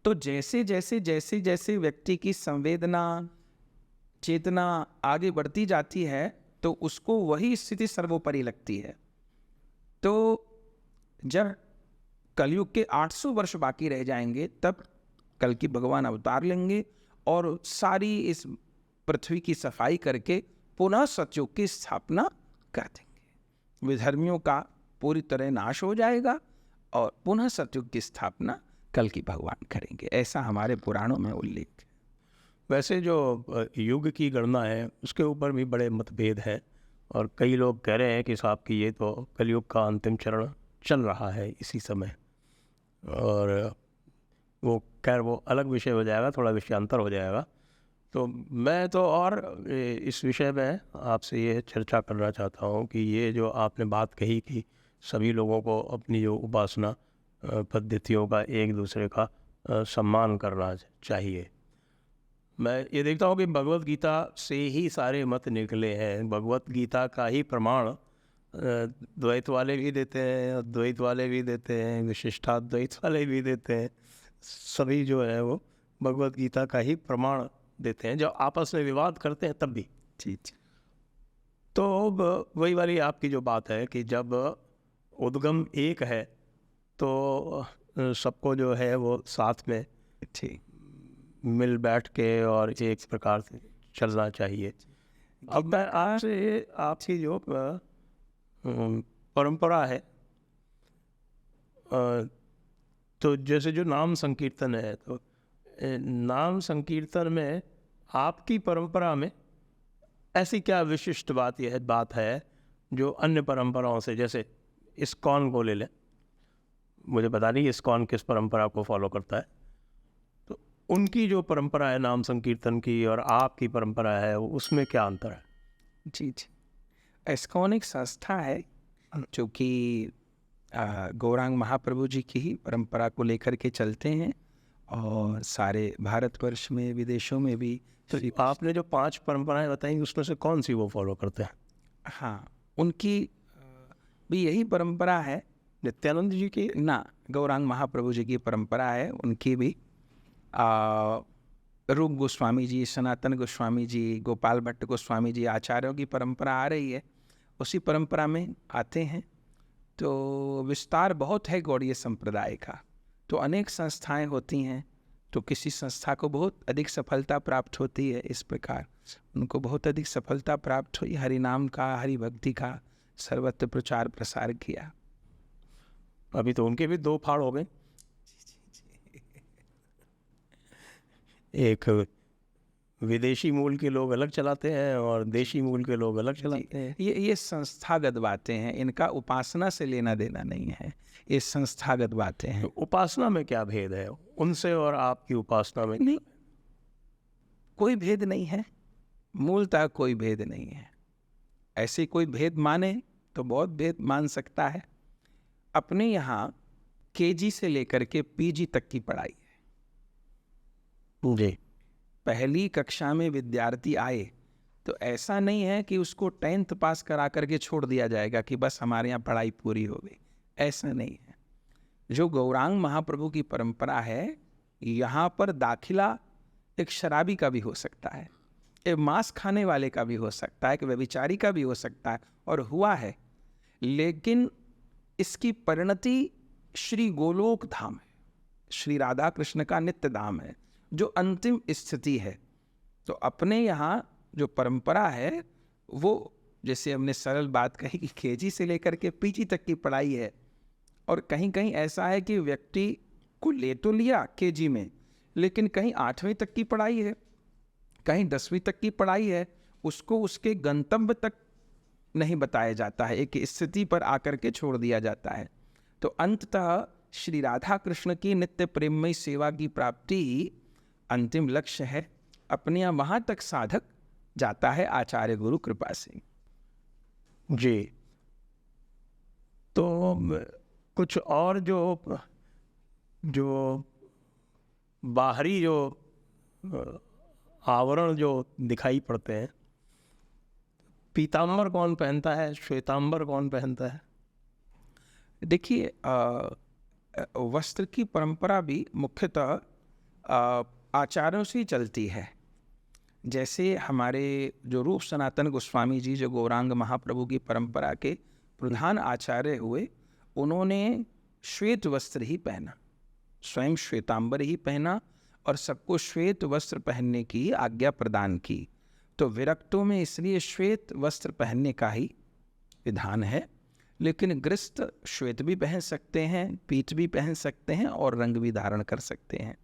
तो जैसे जैसे जैसे जैसे व्यक्ति की संवेदना, चेतना आगे बढ़ती जाती है, तो उसको वही स्थिति सर्वोपरि लगती है। तो जब कलयुग के 800 वर्ष बाकी रह जाएंगे, तब कल की भगवान अवतार लेंगे और सारी इस पृथ्वी की सफाई करके पुनः सतयुग की स्थापना कर देंगे। विधर्मियों का पूरी तरह नाश हो जाएगा और पुनः सतयुग की स्थापना कल की भगवान करेंगे, ऐसा हमारे पुराणों में उल्लेख है। वैसे जो युग की गणना है उसके ऊपर भी बड़े मतभेद हैं, और कई लोग कह रहे हैं कि साहब कि ये तो कलयुग का अंतिम चरण चल रहा है इसी समय, और वो खैर वो अलग विषय हो जाएगा, थोड़ा विषयांतर हो जाएगा। तो मैं तो और इस विषय में आपसे ये चर्चा करना चाहता हूँ कि ये जो आपने बात कही कि सभी लोगों को अपनी जो उपासना पद्धतियों का, एक दूसरे का सम्मान करना चाहिए। मैं ये देखता हूँ कि भगवत गीता से ही सारे मत निकले हैं। भगवत गीता का ही प्रमाण द्वैत वाले भी देते हैं, अद्वैत वाले भी देते हैं, विशिष्टाद्वैत वाले भी देते हैं। सभी जो है वो भगवत गीता का ही प्रमाण देते हैं, जब आपस में विवाद करते हैं तब भी। जी। तो वही वाली आपकी जो बात है कि जब उद्गम एक है तो सबको जो है वो साथ में ठीक मिल बैठ के और एक प्रकार से चलना चाहिए। अब मैं आपसे आपकी जो परंपरा है तो जैसे जो नाम संकीर्तन है, तो नाम संकीर्तन में आपकी परंपरा में ऐसी क्या विशिष्ट बात है जो अन्य परंपराओं से, जैसे इस्कॉन को ले लें, मुझे पता नहीं इस्कॉन किस परंपरा को फॉलो करता है, तो उनकी जो परंपरा है नाम संकीर्तन की और आपकी परंपरा है, उसमें क्या अंतर है? जी जी, इस्कॉन एक संस्था है जो कि गौरांग महाप्रभु जी की ही परंपरा को लेकर के चलते हैं और सारे भारतवर्ष में विदेशों में भी। तो आपने जो 5 परंपराएं बताई उसमें से कौन सी वो फॉलो करते हैं? हाँ, उनकी भी यही परंपरा है। नित्यानंद जी की ना, गौरांग महाप्रभु जी की परंपरा है उनकी भी। रूप गोस्वामी जी, सनातन गोस्वामी जी, गोपाल भट्ट गोस्वामी जी, आचार्यों की परंपरा आ रही है, उसी परंपरा में आते हैं। तो विस्तार बहुत है गौड़ीय संप्रदाय का, तो अनेक संस्थाएं होती हैं, तो किसी संस्था को बहुत अधिक सफलता प्राप्त होती है। इस प्रकार उनको बहुत अधिक सफलता प्राप्त हुई, हरि नाम का, हरि भक्ति का सर्वत्र प्रचार प्रसार किया। अभी तो उनके भी 2 फाड़ हो गए, एक विदेशी मूल के लोग अलग चलाते हैं और देशी मूल के लोग अलग चलाते हैं। ये संस्थागत बातें हैं, इनका उपासना से लेना देना नहीं है, ये संस्थागत बातें हैं। तो उपासना में क्या भेद है उनसे और आपकी उपासना में? नहीं, कोई भेद नहीं है, मूलतः कोई भेद नहीं है। ऐसे कोई भेद माने तो बहुत भेद मान सकता है। अपने यहाँ केजी से लेकर के पीजी तक की पढ़ाई है। जी, पहली कक्षा में विद्यार्थी आए तो ऐसा नहीं है कि उसको 10th पास करा करके छोड़ दिया जाएगा कि बस हमारे यहाँ पढ़ाई पूरी हो गई, ऐसा नहीं है। जो गौरांग महाप्रभु की परंपरा है, यहाँ पर दाखिला एक शराबी का भी हो सकता है, एक मांस खाने वाले का भी हो सकता है, एक व्यभिचारी का भी हो सकता है, और हुआ है। लेकिन इसकी परिणति श्री गोलोक धाम है, श्री राधा कृष्ण का नित्य धाम है, जो अंतिम स्थिति है। तो अपने यहाँ जो परंपरा है वो, जैसे हमने सरल बात कही कि केजी से लेकर के पीजी तक की पढ़ाई है, और कहीं कहीं ऐसा है कि व्यक्ति को ले तो लिया केजी में, लेकिन कहीं 8वीं तक की पढ़ाई है, कहीं 10वीं तक की पढ़ाई है, उसको उसके गंतव्य तक नहीं बताया जाता है, एक स्थिति पर आकर के छोड़ दिया जाता है। तो अंततः श्री राधा कृष्ण की नित्य प्रेममयी सेवा की प्राप्ति ही अंतिम लक्ष्य है। अपने यहाँ वहाँ तक साधक जाता है आचार्य गुरु कृपा से। जी, तो कुछ और जो बाहरी जो आवरण जो दिखाई पड़ते हैं, पीताम्बर कौन पहनता है, श्वेतांबर कौन पहनता है? देखिए, वस्त्र की परंपरा भी मुख्यतः आचार्यों से ही चलती है। जैसे हमारे जो रूप सनातन गोस्वामी जी, जो गौरांग महाप्रभु की परंपरा के प्रधान आचार्य हुए, उन्होंने श्वेत वस्त्र ही पहना, स्वयं श्वेतांबर ही पहना और सबको श्वेत वस्त्र पहनने की आज्ञा प्रदान की। तो विरक्तों में इसलिए श्वेत वस्त्र पहनने का ही विधान है, लेकिन गृहस्थ श्वेत भी पहन सकते हैं, पीत भी पहन सकते हैं और रंग भी धारण कर सकते हैं,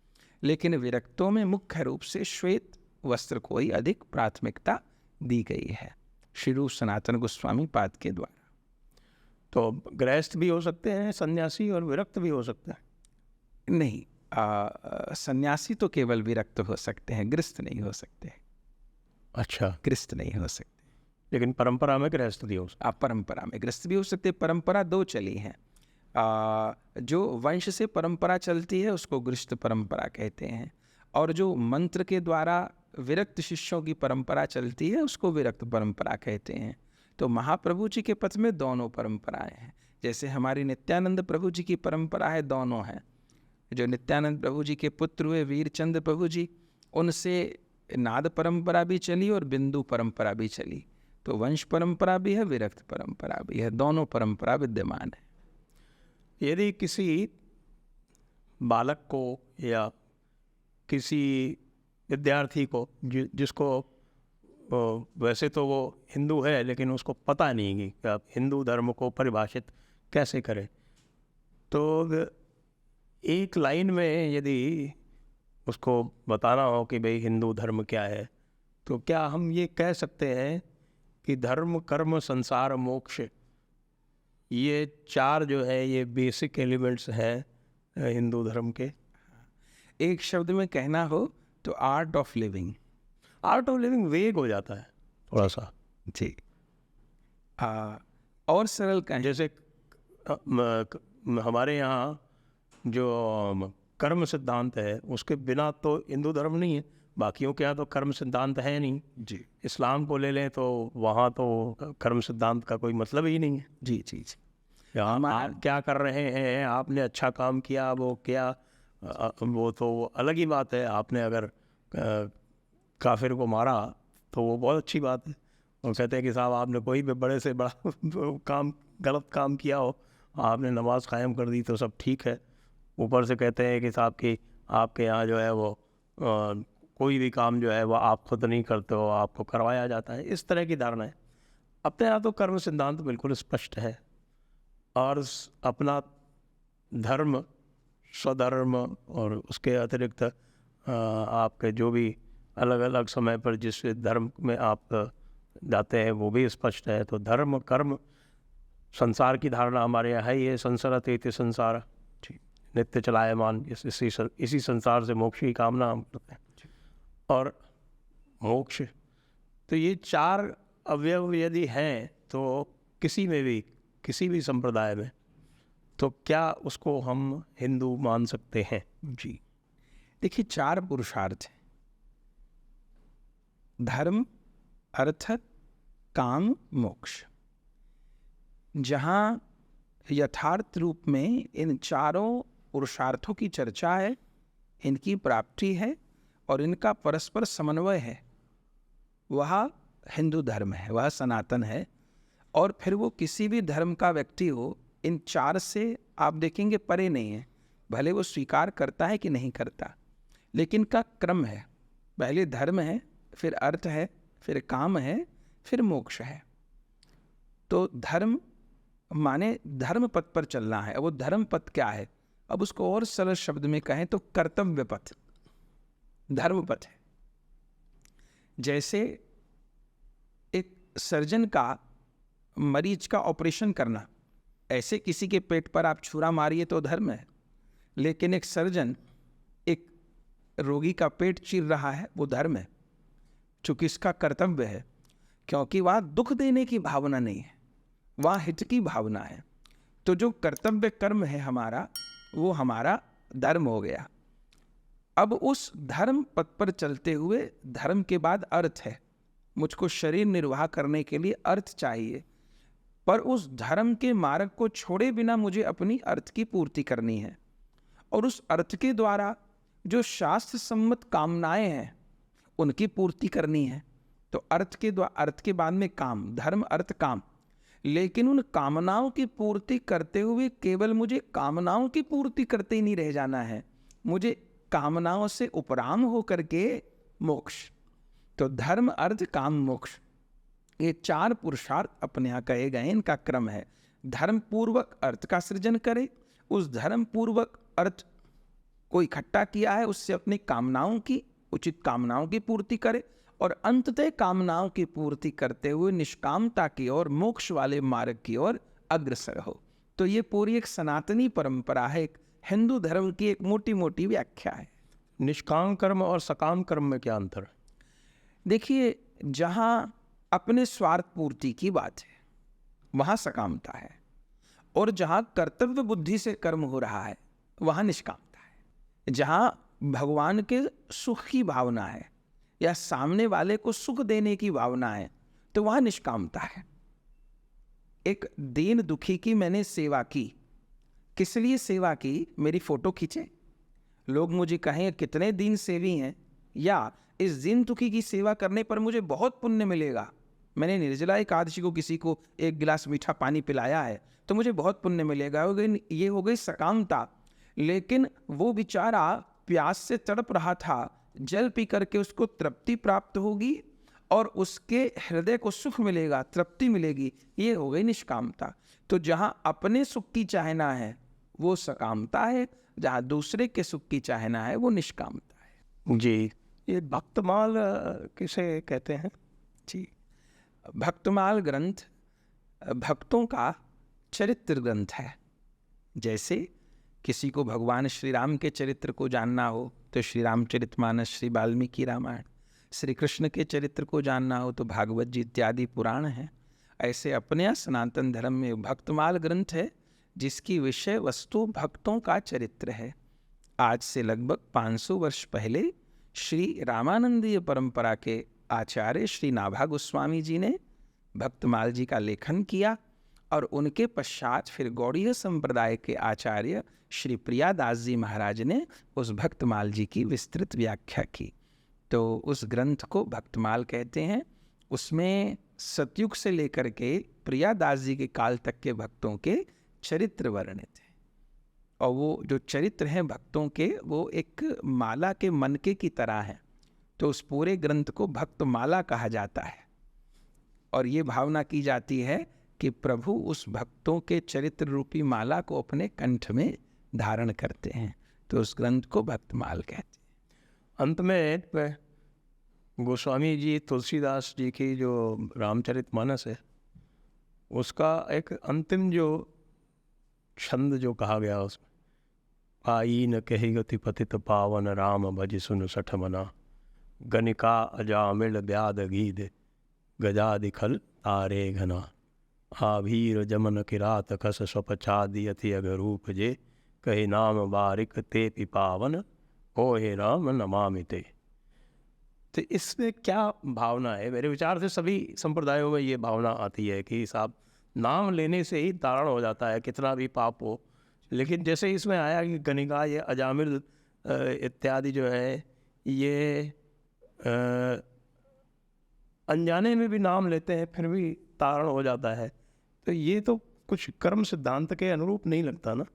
लेकिन विरक्तों में मुख्य रूप से श्वेत वस्त्र को ही अधिक प्राथमिकता दी गई है श्री रूप सनातन गोस्वामी पाद के द्वारा। तो गृहस्थ भी हो सकते हैं सन्यासी और विरक्त भी हो सकते हैं? नहीं, सन्यासी तो केवल विरक्त हो सकते हैं, गृहस्थ नहीं हो सकते। अच्छा, गृहस्थ नहीं हो सकते, लेकिन परंपरा में गृहस्थ भी हो सकते। आप परंपरा में गृहस्थ भी हो सकते। परंपरा 2 चली हैं। जो वंश से परंपरा चलती है उसको गृहस्थ परंपरा कहते हैं, और जो मंत्र के द्वारा विरक्त शिष्यों की परंपरा चलती है उसको विरक्त परंपरा कहते हैं। तो महाप्रभु जी के पथ में दोनों परंपराएं हैं। जैसे हमारी नित्यानंद प्रभु जी की परंपरा है, दोनों हैं। जो नित्यानंद प्रभु जी के पुत्र हुए वीरचंद प्रभु जी, उनसे नाद परंपरा भी चली और बिंदु परंपरा भी चली। तो वंश परंपरा भी है, विरक्त परंपरा भी है, दोनों परंपरा विद्यमान है। यदि किसी बालक को या किसी विद्यार्थी को जिसको वैसे तो वो हिंदू है लेकिन उसको पता नहीं कि आप हिंदू धर्म को परिभाषित कैसे करें, तो एक लाइन में यदि उसको बताना हो कि भाई हिंदू धर्म क्या है, तो क्या हम ये कह सकते हैं कि धर्म, कर्म, संसार, मोक्ष, ये 4 जो है ये बेसिक एलिमेंट्स हैं हिंदू धर्म के? एक शब्द में कहना हो तो art of living. Art of living वेग हो जाता है थोड़ा सा। जी। और सरल कहें, जैसे हमारे यहाँ जो कर्म सिद्धांत है उसके बिना तो हिंदू धर्म नहीं है, बाकियों के यहाँ तो कर्म सिद्धांत है नहीं। जी इस्लाम को ले लें तो वहाँ तो कर्म सिद्धांत का कोई मतलब ही नहीं है। जी जी जी। यहाँ आप क्या कर रहे हैं, आपने अच्छा काम किया वो क्या, वो तो अलग ही बात है। आपने अगर काफिर को मारा तो वो बहुत अच्छी बात है। वो कहते हैं कि साहब आपने कोई भी बड़े से बड़ा काम, गलत काम किया हो, आपने नमाज कायम कर दी तो सब ठीक है। ऊपर से कहते हैं कि साहब कि आपके यहाँ जो है वो कोई भी काम जो है वो आप खुद नहीं करते हो, आपको करवाया जाता है। इस तरह की धारणा है। अपने यहाँ तो कर्म सिद्धांत बिल्कुल स्पष्ट है, और अपना धर्म, स्वधर्म, और उसके अतिरिक्त आपके जो भी अलग अलग समय पर जिस धर्म में आप जाते हैं वो भी स्पष्ट है। तो धर्म, कर्म, संसार की धारणा हमारे यहाँ है ही है। संसारते इति संसार, नित्य चलायमान, इसी संसार से मोक्ष की कामना हम करते हैं। और मोक्ष, तो ये 4 अवयव यदि हैं तो किसी में भी, किसी भी संप्रदाय में, तो क्या उसको हम हिंदू मान सकते हैं? जी देखिए, 4 पुरुषार्थ हैं: धर्म, अर्थ, काम, मोक्ष। जहाँ यथार्थ रूप में इन 4 पुरुषार्थों की चर्चा है, इनकी प्राप्ति है और इनका परस्पर समन्वय है, वह हिंदू धर्म है, वह सनातन है। और फिर वो किसी भी धर्म का व्यक्ति हो, इन 4 से आप देखेंगे परे नहीं है। भले वो स्वीकार करता है कि नहीं करता, लेकिन का क्रम है। पहले धर्म है, फिर अर्थ है, फिर काम है, फिर मोक्ष है। तो धर्म माने धर्म पथ पर चलना है। अब वो धर्म पथ क्या है? अब उसको और सरल शब्द में कहें तो कर्तव्य पथ धर्म पथ है। जैसे एक सर्जन का मरीज का ऑपरेशन करना, ऐसे किसी के पेट पर आप छुरा मारिए तो धर्म है, लेकिन एक सर्जन एक रोगी का पेट चीर रहा है, वो धर्म है, चूंकि इसका कर्तव्य है, क्योंकि वह दुख देने की भावना नहीं है, वह हित की भावना है। तो जो कर्तव्य कर्म है हमारा, वो हमारा धर्म हो गया। अब उस धर्म पथ पर चलते हुए धर्म के बाद अर्थ है। मुझको शरीर निर्वाह करने के लिए अर्थ चाहिए, पर उस धर्म के मार्ग को छोड़े बिना मुझे अपनी अर्थ की पूर्ति करनी है। और उस अर्थ के द्वारा जो शास्त्र सम्मत कामनाएं हैं उनकी पूर्ति करनी है। तो अर्थ के बाद में काम, धर्म, अर्थ, काम। लेकिन उन कामनाओं की पूर्ति करते हुए केवल मुझे कामनाओं की पूर्ति करते ही नहीं रह जाना है, मुझे कामनाओं से उपराम होकर के मोक्ष। तो धर्म, अर्थ, काम, मोक्ष, ये 4 पुरुषार्थ अपने यहाँ कहे गए, इनका क्रम है। धर्म पूर्वक अर्थ का सृजन करे, उस धर्म पूर्वक अर्थ को इकट्ठा किया है, उससे अपनी कामनाओं की, उचित कामनाओं की पूर्ति करे, और अंततः कामनाओं की पूर्ति करते हुए निष्कामता की ओर, मोक्ष वाले मार्ग की ओर अग्रसर हो। तो ये पूरी एक सनातनी परंपरा है, एक हिंदू धर्म की एक मोटी मोटी व्याख्या है। निष्काम कर्म और सकाम कर्म में क्या अंतर है? देखिए, जहाँ अपने स्वार्थ पूर्ति की बात है वहाँ सकामता है, और जहाँ कर्तव्य बुद्धि से कर्म हो रहा है वहाँ निष्कामता है। जहाँ भगवान के सुख की भावना है या सामने वाले को सुख देने की भावना है तो वहाँ निष्कामता है। एक दीन दुखी की मैंने सेवा की, किस लिए सेवा की? मेरी फोटो खींचे, लोग मुझे कहें कितने दीन सेवी हैं, या इस दीन दुखी की सेवा करने पर मुझे बहुत पुण्य मिलेगा। मैंने निर्जला एकादशी को किसी को 1 गिलास मीठा पानी पिलाया है तो मुझे बहुत पुण्य मिलेगा। ये हो गई सकामता। लेकिन वो बेचारा प्यास से तड़प रहा था, जल पी करके उसको तृप्ति प्राप्त होगी और उसके हृदय को सुख मिलेगा, तृप्ति मिलेगी, ये हो गई निष्कामता। तो जहाँ अपने सुख की चाहना है वो सकामता है, जहाँ दूसरे के सुख की चाहना है वो निष्कामता है। जी, ये भक्तमाल किसे कहते हैं? जी, भक्तमाल ग्रंथ भक्तों का चरित्र ग्रंथ है। जैसे किसी को भगवान श्री राम के चरित्र को जानना हो तो श्री रामचरितमानस, श्री वाल्मीकि रामायण, श्री कृष्ण के चरित्र को जानना हो तो भागवत जी इत्यादि पुराण हैं। ऐसे अपने यहाँ सनातन धर्म में भक्तमाल ग्रंथ है जिसकी विषय वस्तु भक्तों का चरित्र है। आज से लगभग 500 वर्ष पहले श्री रामानंदीय परंपरा के आचार्य श्री नाभा गोस्वामी जी ने भक्तमाल जी का लेखन किया और उनके पश्चात फिर गौड़ीय संप्रदाय के आचार्य श्री प्रियादास जी महाराज ने उस भक्तमाल जी की विस्तृत व्याख्या की। तो उस ग्रंथ को भक्तमाल कहते हैं। उसमें सतयुग से लेकर के प्रियादास जी के काल तक के भक्तों के चरित्र वर्णित हैं। और वो जो चरित्र हैं भक्तों के, वो एक माला के मनके की तरह हैं। तो उस पूरे ग्रंथ को भक्तमाला कहा जाता है और ये भावना की जाती है कि प्रभु उस भक्तों के चरित्र रूपी माला को अपने कंठ में धारण करते हैं। तो उस ग्रंथ को भक्तमाल कहते हैं। अंत में गोस्वामी जी तुलसीदास जी की जो रामचरितमानस है उसका एक अंतिम जो छंद जो कहा गया उसमें, आई न कही गति पतित पावन राम भज सुन सठ मना, गनिका अजामिल ब्याद गीद गजादिखल तारे घना, आभीर जमन किरात कस स्वपचादि अति अगरूप जे, कही नाम बारिक ते पिपावन हो हे राम नमामि ते। तो इसमें क्या भावना है? मेरे विचार से सभी संप्रदायों में ये भावना आती है कि साहब नाम लेने से ही तारण हो जाता है कितना भी पाप हो। लेकिन जैसे इसमें आया कि गनिका, ये अजामिल इत्यादि जो है ये अनजाने में भी नाम लेते हैं फिर भी तारण हो जाता है। तो ये तो कुछ कर्म सिद्धांत के अनुरूप नहीं लगता ना।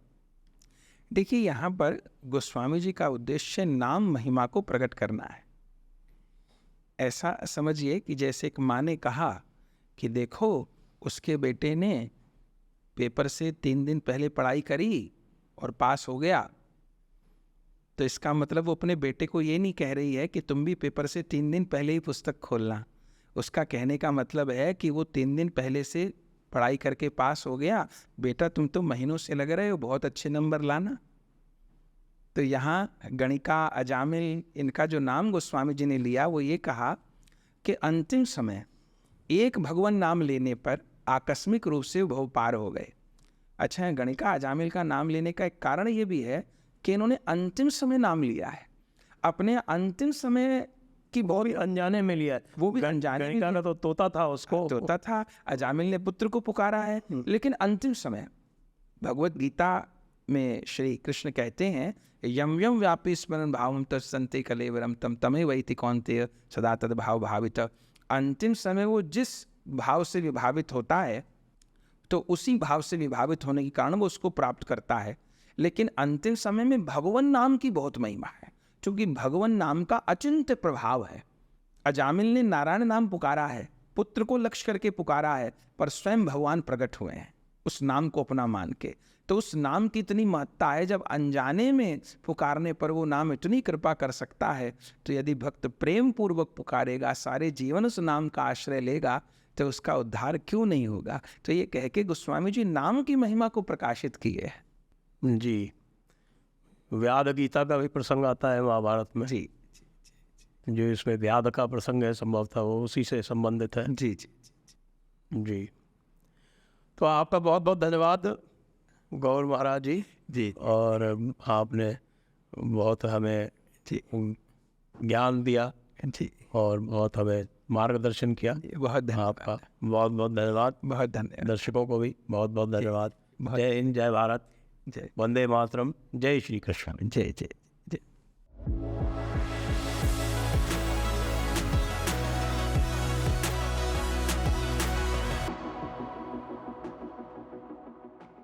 देखिए, यहाँ पर गोस्वामी जी का उद्देश्य नाम महिमा को प्रकट करना है। ऐसा समझिए कि जैसे एक माँ ने कहा कि देखो उसके बेटे ने पेपर से 3 दिन पहले पढ़ाई करी और पास हो गया, तो इसका मतलब वो अपने बेटे को ये नहीं कह रही है कि तुम भी पेपर से 3 दिन पहले ही पुस्तक खोलना। उसका कहने का मतलब है कि वो 3 दिन पहले से पढ़ाई करके पास हो गया, बेटा तुम तो महीनों से लग रहे हो, बहुत अच्छे नंबर लाना। तो यहाँ गणिका, अजामिल, इनका जो नाम गोस्वामी जी ने लिया वो ये कहा कि अंतिम समय एक भगवान नाम लेने पर आकस्मिक रूप से भव पार हो गए। अच्छा, गणिका अजामिल का नाम लेने का एक कारण ये भी है कि इन्होंने अंतिम समय नाम लिया है। अपने अंतिम समय की बहुत अनजाने में लिया है, वो भी अनजाने। गणिका का तो तोता था, उसको तोता था, अजामिल ने पुत्र को पुकारा है। लेकिन अंतिम समय भगवत गीता में श्री कृष्ण कहते हैं यम यम व्यापी स्मरण भावम तत्संते कलेवरम तम तमे वैति कौन्तेय सदा तद भाव भावित। अंतिम समय वो जिस भाव से विभावित होता है तो उसी भाव से विभावित होने के कारण वो उसको प्राप्त करता है। लेकिन अंतिम समय में भगवान नाम की बहुत महिमा है, क्योंकि भगवान नाम का अचिंत्य प्रभाव है। अजामिल ने नारायण नाम पुकारा है, पुत्र को लक्ष्य करके पुकारा है, पर स्वयं भगवान प्रकट हुए हैं उस नाम को अपना मान के। तो उस नाम की इतनी महत्ता है, जब अनजाने में पुकारने पर वो नाम इतनी कृपा कर सकता है, तो यदि भक्त प्रेम पूर्वक पुकारेगा, सारे जीवन उस नाम का आश्रय लेगा, तो उसका उद्धार क्यों नहीं होगा। तो ये कह के गोस्वामी जी नाम की महिमा को प्रकाशित किए हैं। जी, व्याद गीता का भी प्रसंग आता है महाभारत में। जी, जो इसमें व्याद का प्रसंग है संभवतः वो उसी से संबंधित है। जी जी जी, तो आपका बहुत बहुत धन्यवाद गौर महाराज जी। जी, और आपने बहुत हमें ज्ञान दिया जी, और बहुत हमें मार्गदर्शन किया। बहुत धन्यवाद। आपका बहुत बहुत धन्यवाद। बहुत धन्यवाद। दर्शकों को भी बहुत बहुत धन्यवाद। जय हिंद, जय भारत, जय वंदे मातरम, जय श्री कृष्ण। जय जय।